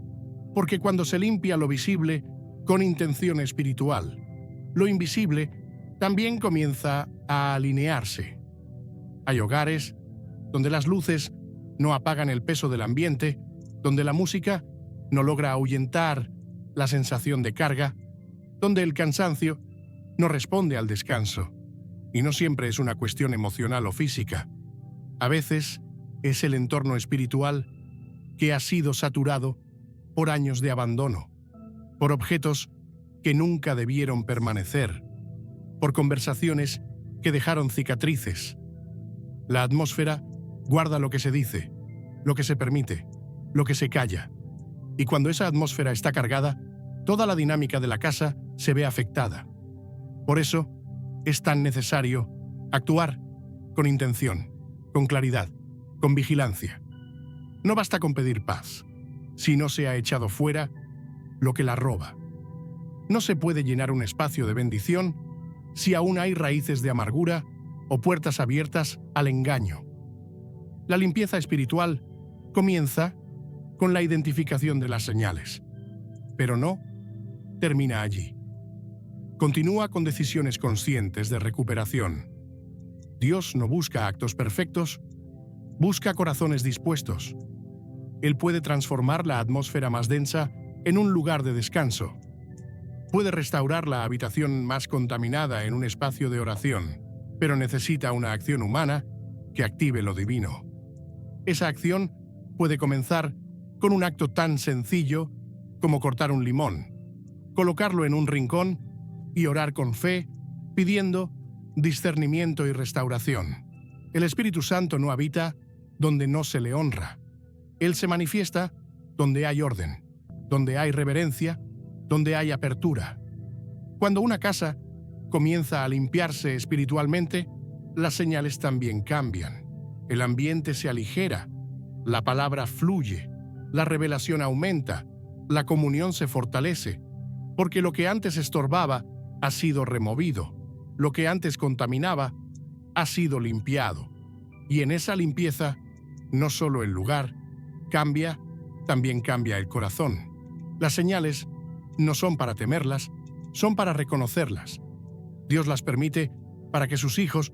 porque cuando se limpia lo visible con intención espiritual, lo invisible también comienza a alinearse. Hay hogares donde las luces no apagan el peso del ambiente, donde la música no logra ahuyentar la sensación de carga, donde el cansancio no responde al descanso. Y no siempre es una cuestión emocional o física. A veces es el entorno espiritual que ha sido saturado por años de abandono, por objetos que nunca debieron permanecer, por conversaciones que dejaron cicatrices. La atmósfera guarda lo que se dice, lo que se permite, lo que se calla. Y cuando esa atmósfera está cargada, toda la dinámica de la casa se ve afectada. Por eso es tan necesario actuar con intención, con claridad, con vigilancia. No basta con pedir paz, si no se ha echado fuera lo que la roba. No se puede llenar un espacio de bendición si aún hay raíces de amargura o puertas abiertas al engaño. La limpieza espiritual comienza con la identificación de las señales, pero no termina allí. Continúa con decisiones conscientes de recuperación. Dios no busca actos perfectos, busca corazones dispuestos. Él puede transformar la atmósfera más densa en un lugar de descanso. Puede restaurar la habitación más contaminada en un espacio de oración, pero necesita una acción humana que active lo divino. Esa acción puede comenzar con un acto tan sencillo como cortar un limón, colocarlo en un rincón y orar con fe, pidiendo discernimiento y restauración. El Espíritu Santo no habita donde no se le honra. Él se manifiesta donde hay orden, donde hay reverencia, donde hay apertura. Cuando una casa comienza a limpiarse espiritualmente, las señales también cambian. El ambiente se aligera, la palabra fluye, la revelación aumenta, la comunión se fortalece, porque lo que antes estorbaba ha sido removido, lo que antes contaminaba ha sido limpiado. Y en esa limpieza, no solo el lugar cambia, también cambia el corazón. Las señales no son para temerlas, son para reconocerlas. Dios las permite para que sus hijos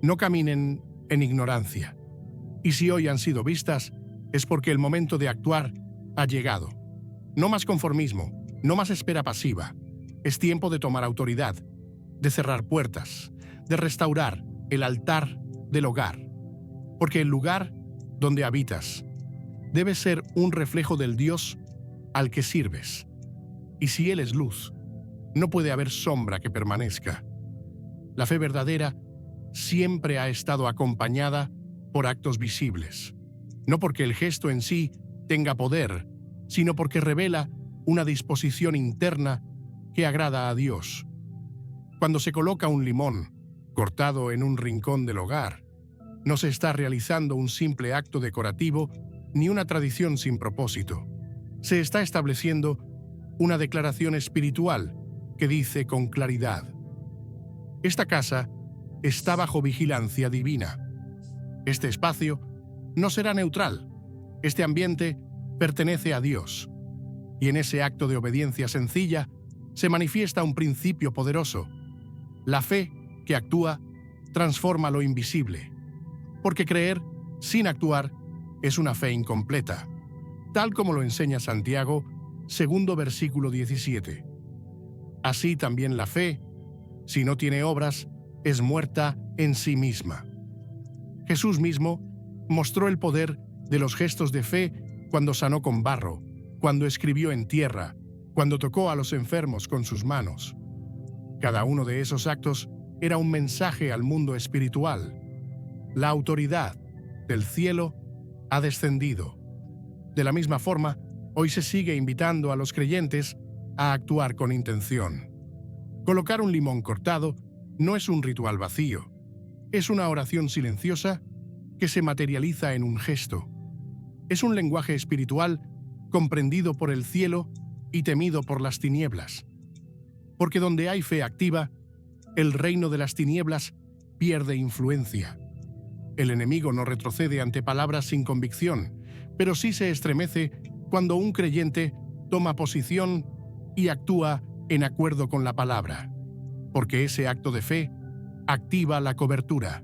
no caminen en ignorancia. Y si hoy han sido vistas, es porque el momento de actuar ha llegado. No más conformismo, no más espera pasiva. Es tiempo de tomar autoridad, de cerrar puertas, de restaurar el altar del hogar. Porque el lugar donde habitas debe ser un reflejo del Dios al que sirves. Y si Él es luz, no puede haber sombra que permanezca. La fe verdadera siempre ha estado acompañada por actos visibles. No porque el gesto en sí tenga poder, sino porque revela una disposición interna que agrada a Dios. Cuando se coloca un limón cortado en un rincón del hogar, no se está realizando un simple acto decorativo ni una tradición sin propósito. Se está estableciendo una declaración espiritual que dice con claridad: esta casa está bajo vigilancia divina. Este espacio no será neutral. Este ambiente pertenece a Dios. Y en ese acto de obediencia sencilla se manifiesta un principio poderoso. La fe que actúa transforma lo invisible. Porque creer sin actuar es una fe incompleta, tal como lo enseña Santiago, 2 versículo 17. Así también la fe, si no tiene obras, es muerta en sí misma. Jesús mismo mostró el poder de los gestos de fe cuando sanó con barro, cuando escribió en tierra, cuando tocó a los enfermos con sus manos. Cada uno de esos actos era un mensaje al mundo espiritual. La autoridad del cielo ha descendido. De la misma forma, hoy se sigue invitando a los creyentes a actuar con intención. Colocar un limón cortado no es un ritual vacío. Es una oración silenciosa que se materializa en un gesto. Es un lenguaje espiritual comprendido por el cielo y temido por las tinieblas. Porque donde hay fe activa, el reino de las tinieblas pierde influencia. El enemigo no retrocede ante palabras sin convicción, pero sí se estremece cuando un creyente toma posición y actúa en acuerdo con la palabra. Porque ese acto de fe activa la cobertura,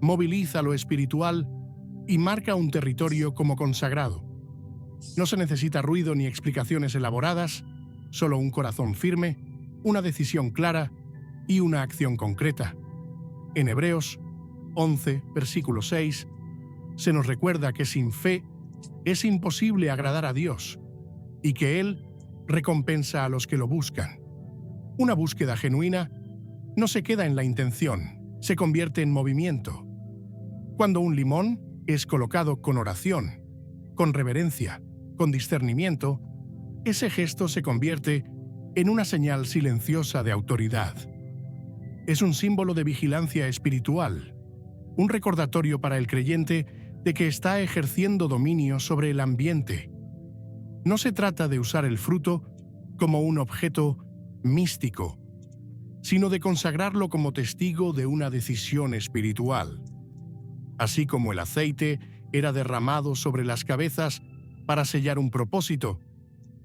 moviliza lo espiritual y marca un territorio como consagrado. No se necesita ruido ni explicaciones elaboradas, solo un corazón firme, una decisión clara y una acción concreta. En Hebreos 11, versículo 6, se nos recuerda que sin fe es imposible agradar a Dios y que Él recompensa a los que lo buscan. Una búsqueda genuina no se queda en la intención, se convierte en movimiento. Cuando un limón es colocado con oración, con reverencia, con discernimiento, ese gesto se convierte en una señal silenciosa de autoridad. Es un símbolo de vigilancia espiritual, un recordatorio para el creyente de que está ejerciendo dominio sobre el ambiente. No se trata de usar el fruto como un objeto místico, sino de consagrarlo como testigo de una decisión espiritual. Así como el aceite era derramado sobre las cabezas para sellar un propósito,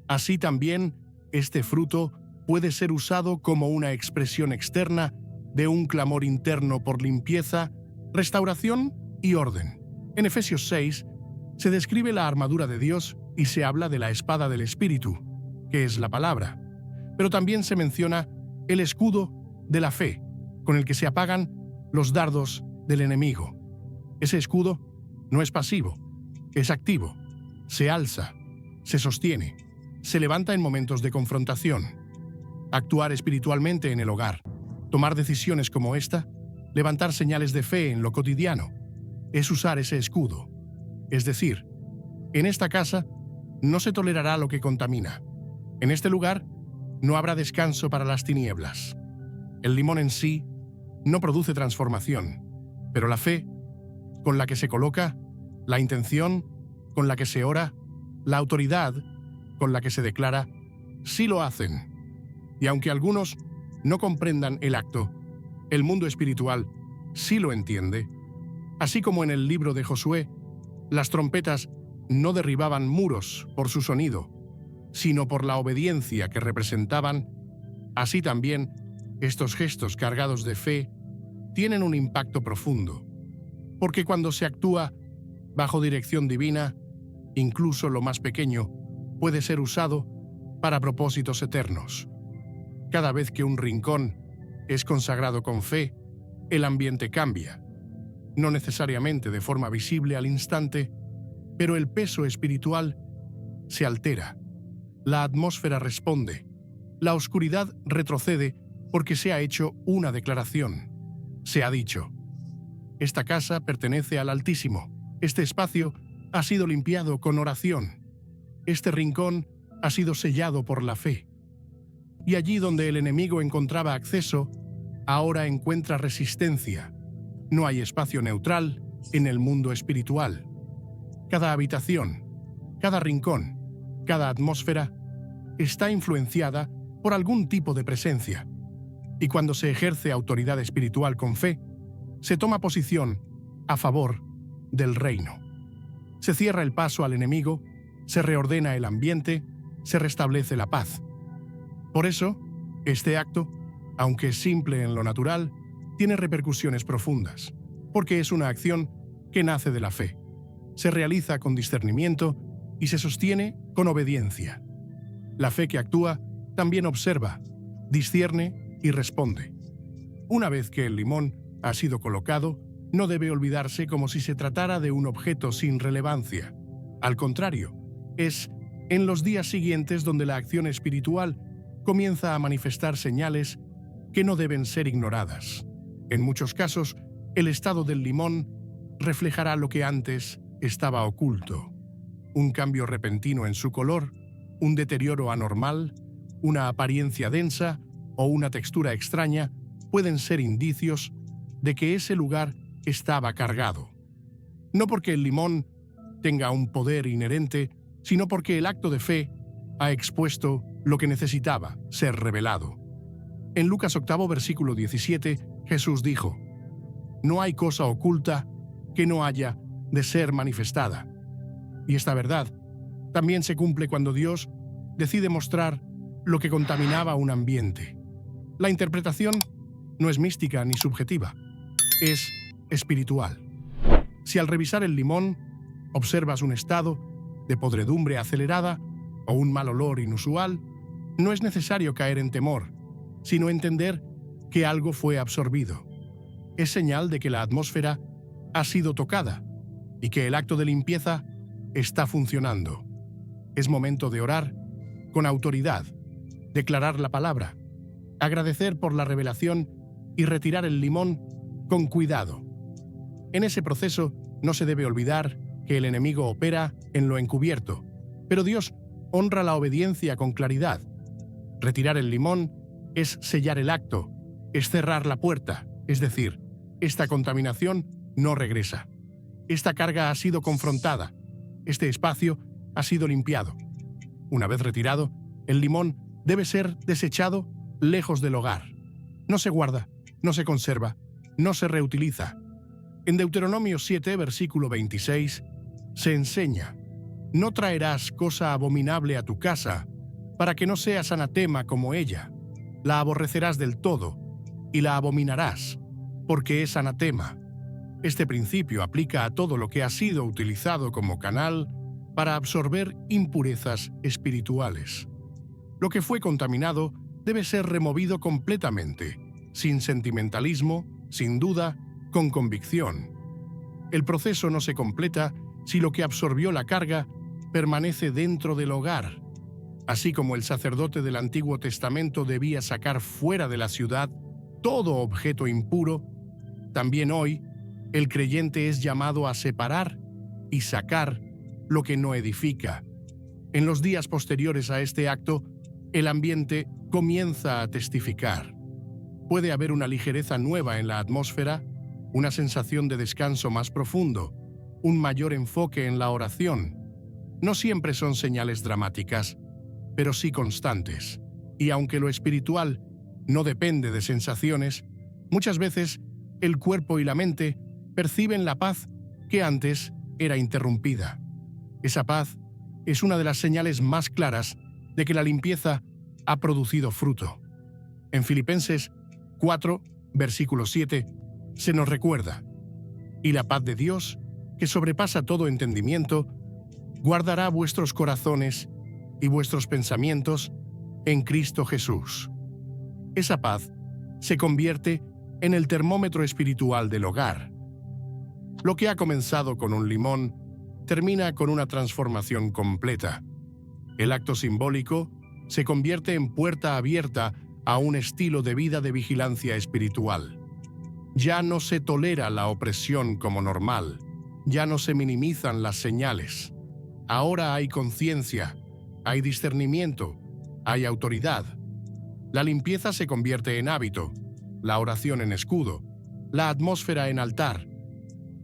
así también este fruto puede ser usado como una expresión externa de un clamor interno por limpieza, restauración y orden. En Efesios 6 se describe la armadura de Dios y se habla de la espada del Espíritu, que es la palabra. Pero también se menciona el escudo de la fe, con el que se apagan los dardos del enemigo. Ese escudo no es pasivo, es activo, se alza, se sostiene, se levanta en momentos de confrontación. Actuar espiritualmente en el hogar, tomar decisiones como esta, levantar señales de fe en lo cotidiano, es usar ese escudo. Es decir, en esta casa no se tolerará lo que contamina. En este lugar no habrá descanso para las tinieblas. El limón en sí no produce transformación, pero la fe con la que se coloca, la intención con la que se ora, la autoridad con la que se declara, sí lo hacen. Y aunque algunos no comprendan el acto, el mundo espiritual sí lo entiende. Así como en el libro de Josué, las trompetas no derribaban muros por su sonido, sino por la obediencia que representaban, así también estos gestos cargados de fe tienen un impacto profundo, porque cuando se actúa bajo dirección divina, incluso lo más pequeño puede ser usado para propósitos eternos. Cada vez que un rincón es consagrado con fe, el ambiente cambia, no necesariamente de forma visible al instante, pero el peso espiritual se altera. La atmósfera responde. La oscuridad retrocede porque se ha hecho una declaración. Se ha dicho: esta casa pertenece al Altísimo. Este espacio ha sido limpiado con oración. Este rincón ha sido sellado por la fe. Y allí donde el enemigo encontraba acceso, ahora encuentra resistencia. No hay espacio neutral en el mundo espiritual. Cada habitación, cada rincón, cada atmósfera está influenciada por algún tipo de presencia. Y cuando se ejerce autoridad espiritual con fe, se toma posición a favor del reino. Se cierra el paso al enemigo, se reordena el ambiente, se restablece la paz. Por eso, este acto, aunque es simple en lo natural, tiene repercusiones profundas, porque es una acción que nace de la fe. Se realiza con discernimiento y se sostiene con obediencia. La fe que actúa también observa, discierne y responde. Una vez que el limón ha sido colocado, no debe olvidarse como si se tratara de un objeto sin relevancia. Al contrario, es en los días siguientes donde la acción espiritual comienza a manifestar señales que no deben ser ignoradas. En muchos casos, el estado del limón reflejará lo que antes estaba oculto. Un cambio repentino en su color, un deterioro anormal, una apariencia densa o una textura extraña pueden ser indicios de que ese lugar estaba cargado. No porque el limón tenga un poder inherente, sino porque el acto de fe ha expuesto lo que necesitaba ser revelado. En Lucas 8, versículo 17, Jesús dijo: «No hay cosa oculta que no haya de ser manifestada». Y esta verdad también se cumple cuando Dios decide mostrar lo que contaminaba un ambiente. La interpretación no es mística ni subjetiva, es espiritual. Si al revisar el limón observas un estado de podredumbre acelerada o un mal olor inusual, no es necesario caer en temor, sino entender que algo fue absorbido. Es señal de que la atmósfera ha sido tocada y que el acto de limpieza está funcionando. Es momento de orar con autoridad, declarar la palabra, agradecer por la revelación y retirar el limón con cuidado. En ese proceso no se debe olvidar que el enemigo opera en lo encubierto, pero Dios honra la obediencia con claridad. Retirar el limón es sellar el acto, es cerrar la puerta, es decir, esta contaminación no regresa. Esta carga ha sido confrontada, este espacio ha sido limpiado. Una vez retirado, el limón debe ser desechado lejos del hogar. No se guarda, no se conserva, no se reutiliza. En Deuteronomio 7, versículo 26, se enseña: «No traerás cosa abominable a tu casa, para que no seas anatema como ella. La aborrecerás del todo, y la abominarás, porque es anatema». Este principio aplica a todo lo que ha sido utilizado como canal para absorber impurezas espirituales. Lo que fue contaminado debe ser removido completamente, sin sentimentalismo, sin duda, con convicción. El proceso no se completa si lo que absorbió la carga permanece dentro del hogar. Así como el sacerdote del Antiguo Testamento debía sacar fuera de la ciudad todo objeto impuro, también hoy el creyente es llamado a separar y sacar lo que no edifica. En los días posteriores a este acto, el ambiente comienza a testificar. Puede haber una ligereza nueva en la atmósfera, una sensación de descanso más profundo, un mayor enfoque en la oración. No siempre son señales dramáticas, pero sí constantes. Y aunque lo espiritual no depende de sensaciones, muchas veces el cuerpo y la mente perciben la paz que antes era interrumpida. Esa paz es una de las señales más claras de que la limpieza ha producido fruto. En Filipenses 4, versículo 7, se nos recuerda: «Y la paz de Dios, que sobrepasa todo entendimiento, guardará vuestros corazones y vuestros pensamientos en Cristo Jesús». Esa paz se convierte en el termómetro espiritual del hogar. Lo que ha comenzado con un limón termina con una transformación completa. El acto simbólico se convierte en puerta abierta a un estilo de vida de vigilancia espiritual. Ya no se tolera la opresión como normal, ya no se minimizan las señales. Ahora hay conciencia, hay discernimiento, hay autoridad. La limpieza se convierte en hábito, la oración en escudo, la atmósfera en altar,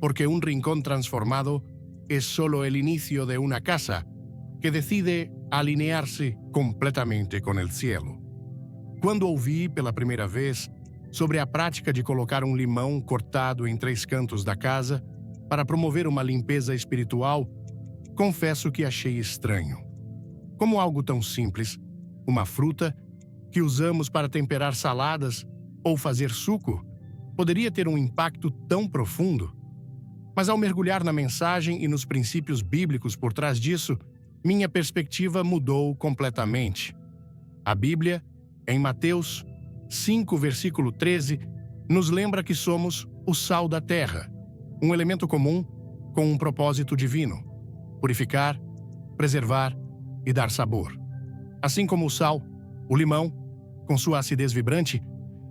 porque un rincón transformado es solo el inicio de una casa que decide alinearse completamente com el cielo. Quando ouvi pela primeira vez sobre a prática de colocar um limão cortado em 3 cantos da casa para promover uma limpeza espiritual, confesso que achei estranho. Como algo tão simples, uma fruta que usamos para temperar saladas ou fazer suco, poderia ter um impacto tão profundo? Mas ao mergulhar na mensagem e nos princípios bíblicos por trás disso, minha perspectiva mudou completamente. A Bíblia, em Mateus 5, versículo 13, nos lembra que somos o sal da terra, um elemento comum com um propósito divino: purificar, preservar e dar sabor. Assim como o sal, o limão, com sua acidez vibrante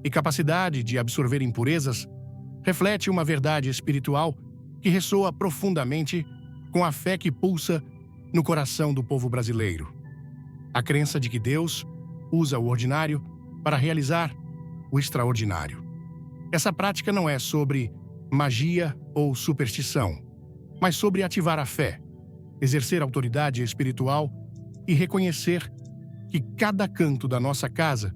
e capacidade de absorver impurezas, reflete uma verdade espiritual que ressoa profundamente com a fé que pulsa no coração do povo brasileiro. A crença de que Deus usa o ordinário para realizar o extraordinário. Essa prática não é sobre magia ou superstição, mas sobre ativar a fé, exercer autoridade espiritual e reconhecer que cada canto da nossa casa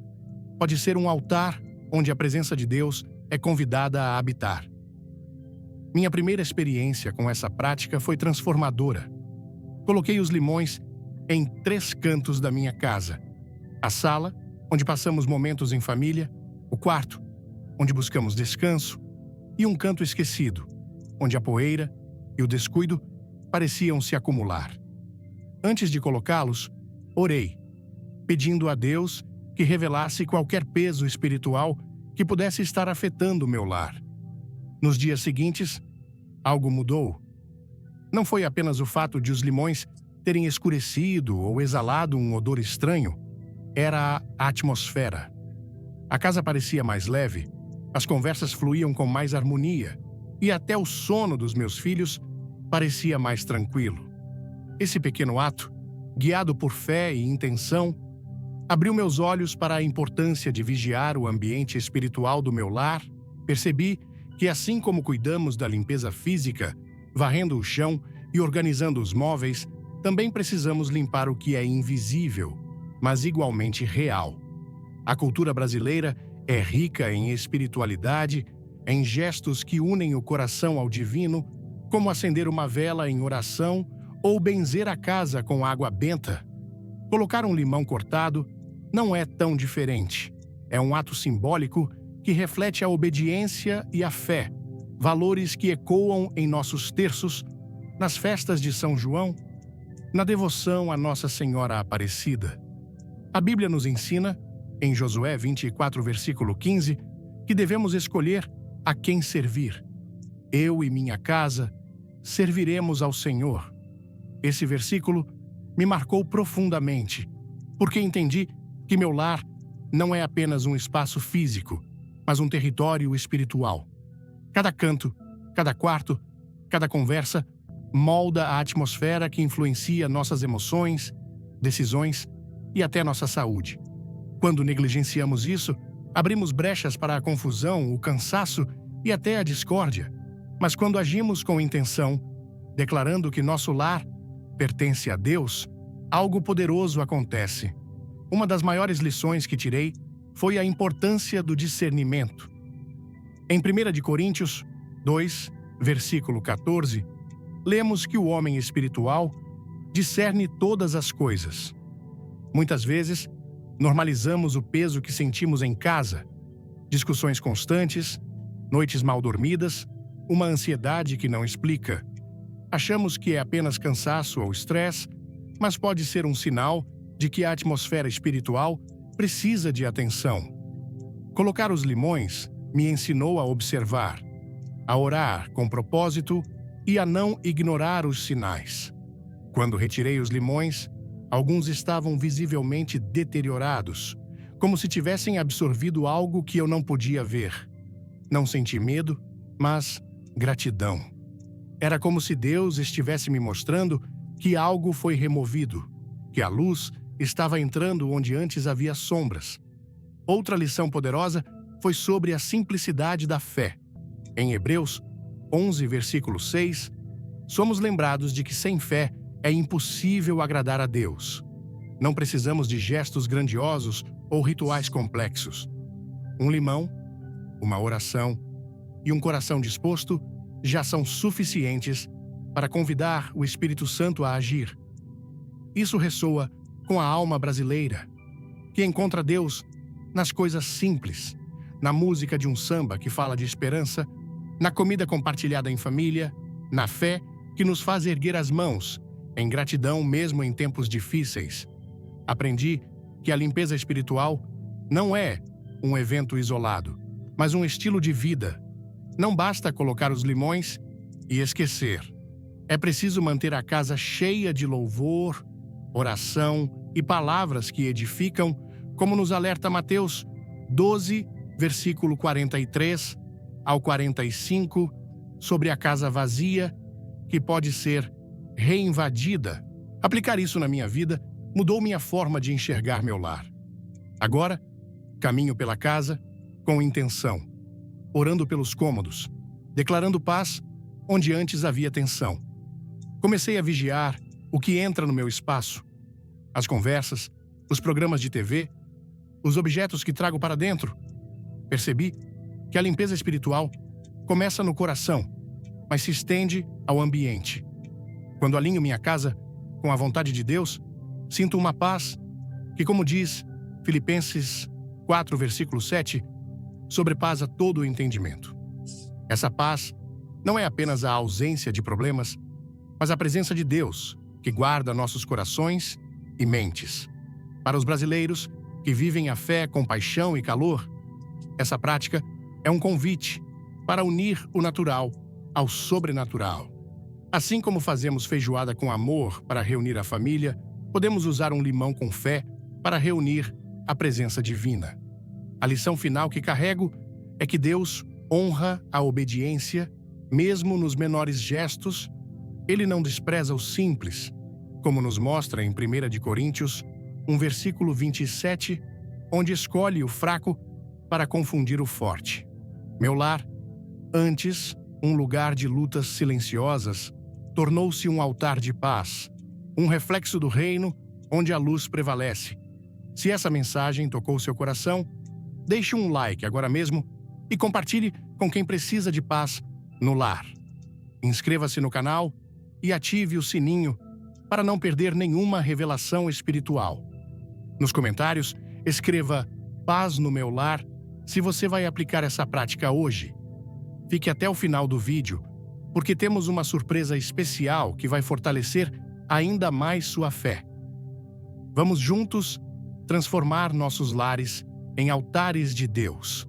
pode ser um altar onde a presença de Deus é convidada a habitar. Minha primeira experiência com essa prática foi transformadora. Coloquei os limões em 3 cantos da minha casa: a sala, onde passamos momentos em família, o quarto, onde buscamos descanso, e um canto esquecido, onde a poeira e o descuido pareciam se acumular. Antes de colocá-los, orei, pedindo a Deus que revelasse qualquer peso espiritual que pudesse estar afetando o meu lar. Nos dias seguintes, algo mudou. Não foi apenas o fato de os limões terem escurecido ou exalado um odor estranho, era a atmosfera. A casa parecia mais leve, as conversas fluíam com mais harmonia e até o sono dos meus filhos parecia mais tranquilo. Esse pequeno ato, guiado por fé e intenção, abriu meus olhos para a importância de vigiar o ambiente espiritual do meu lar. Percebi que, assim como cuidamos da limpeza física, varrendo o chão e organizando os móveis, também precisamos limpar o que é invisível, mas igualmente real. A cultura brasileira é rica em espiritualidade, em gestos que unem o coração ao divino, como acender uma vela em oração ou benzer a casa com água benta. Colocar um limão cortado não é tão diferente. É um ato simbólico que reflete a obediência e a fé, valores que ecoam em nossos terços, nas festas de São João, na devoção a Nossa Senhora Aparecida. A Bíblia nos ensina, em Josué 24, versículo 15, que devemos escolher a quem servir. Eu e minha casa serviremos ao Senhor. Esse versículo me marcou profundamente, porque entendi que meu lar não é apenas um espaço físico, mas um território espiritual. Cada canto, cada quarto, cada conversa molda a atmosfera que influencia nossas emoções, decisões e até nossa saúde. Quando negligenciamos isso, abrimos brechas para a confusão, o cansaço e até a discórdia. Mas quando agimos com intenção, declarando que nosso lar pertence a Deus, algo poderoso acontece. Uma das maiores lições que tirei foi a importância do discernimento. Em 1 Coríntios 2, versículo 14, lemos que o homem espiritual discerne todas as coisas. Muitas vezes, normalizamos o peso que sentimos em casa, discussões constantes, noites mal dormidas, uma ansiedade que não explica. Achamos que é apenas cansaço ou estresse, mas pode ser um sinal de que a atmosfera espiritual precisa de atenção. Colocar os limões me ensinou a observar, a orar com propósito e a não ignorar os sinais. Quando retirei os limões, alguns estavam visivelmente deteriorados, como se tivessem absorvido algo que eu não podia ver. Não senti medo, mas gratidão. Era como se Deus estivesse me mostrando que algo foi removido, que a luz estava entrando onde antes havia sombras. Outra lição poderosa foi sobre a simplicidade da fé. Em Hebreus 11, versículo 6, somos lembrados de que sem fé é impossível agradar a Deus. Não precisamos de gestos grandiosos ou rituais complexos. Um limão, uma oração e um coração disposto já são suficientes para convidar o Espírito Santo a agir. Isso ressoa com a alma brasileira, que encontra Deus nas coisas simples, na música de um samba que fala de esperança, na comida compartilhada em família, na fé que nos faz erguer as mãos, em gratidão mesmo em tempos difíceis. Aprendi que a limpeza espiritual não é um evento isolado, mas um estilo de vida. Não basta colocar os limões e esquecer. É preciso manter a casa cheia de louvor, oração e palavras que edificam, como nos alerta Mateus 12, versículo 43 ao 45, sobre a casa vazia que pode ser reinvadida. Aplicar isso na minha vida mudou minha forma de enxergar meu lar. Agora, caminho pela casa com intenção, orando pelos cômodos, declarando paz onde antes havia tensão. Comecei a vigiar o que entra no meu espaço, as conversas, os programas de TV, os objetos que trago para dentro. Percebi que a limpeza espiritual começa no coração, mas se estende ao ambiente. Quando alinho minha casa com a vontade de Deus, sinto uma paz que, como diz Filipenses 4, versículo 7, sobrepassa todo o entendimento. Essa paz não é apenas a ausência de problemas, mas a presença de Deus, que guarda nossos corações e mentes. Para os brasileiros que vivem a fé com paixão e calor, essa prática é um convite para unir o natural ao sobrenatural. Assim como fazemos feijoada com amor para reunir a família, podemos usar um limão com fé para reunir a presença divina. A lição final que carrego é que Deus honra a obediência, mesmo nos menores gestos. Ele não despreza o simples, como nos mostra em 1 Coríntios, versículo 27, onde escolhe o fraco para confundir o forte. Meu lar, antes um lugar de lutas silenciosas, tornou-se um altar de paz, um reflexo do reino onde a luz prevalece. Se essa mensagem tocou seu coração, deixe um like agora mesmo e compartilhe com quem precisa de paz no lar. Inscreva-se no canal e ative o sininho para não perder nenhuma revelação espiritual. Nos comentários, escreva "Paz no meu lar" se você vai aplicar essa prática hoje. Fique até o final do vídeo, porque temos uma surpresa especial que vai fortalecer ainda mais sua fé. Vamos juntos transformar nossos lares em altares de Deus.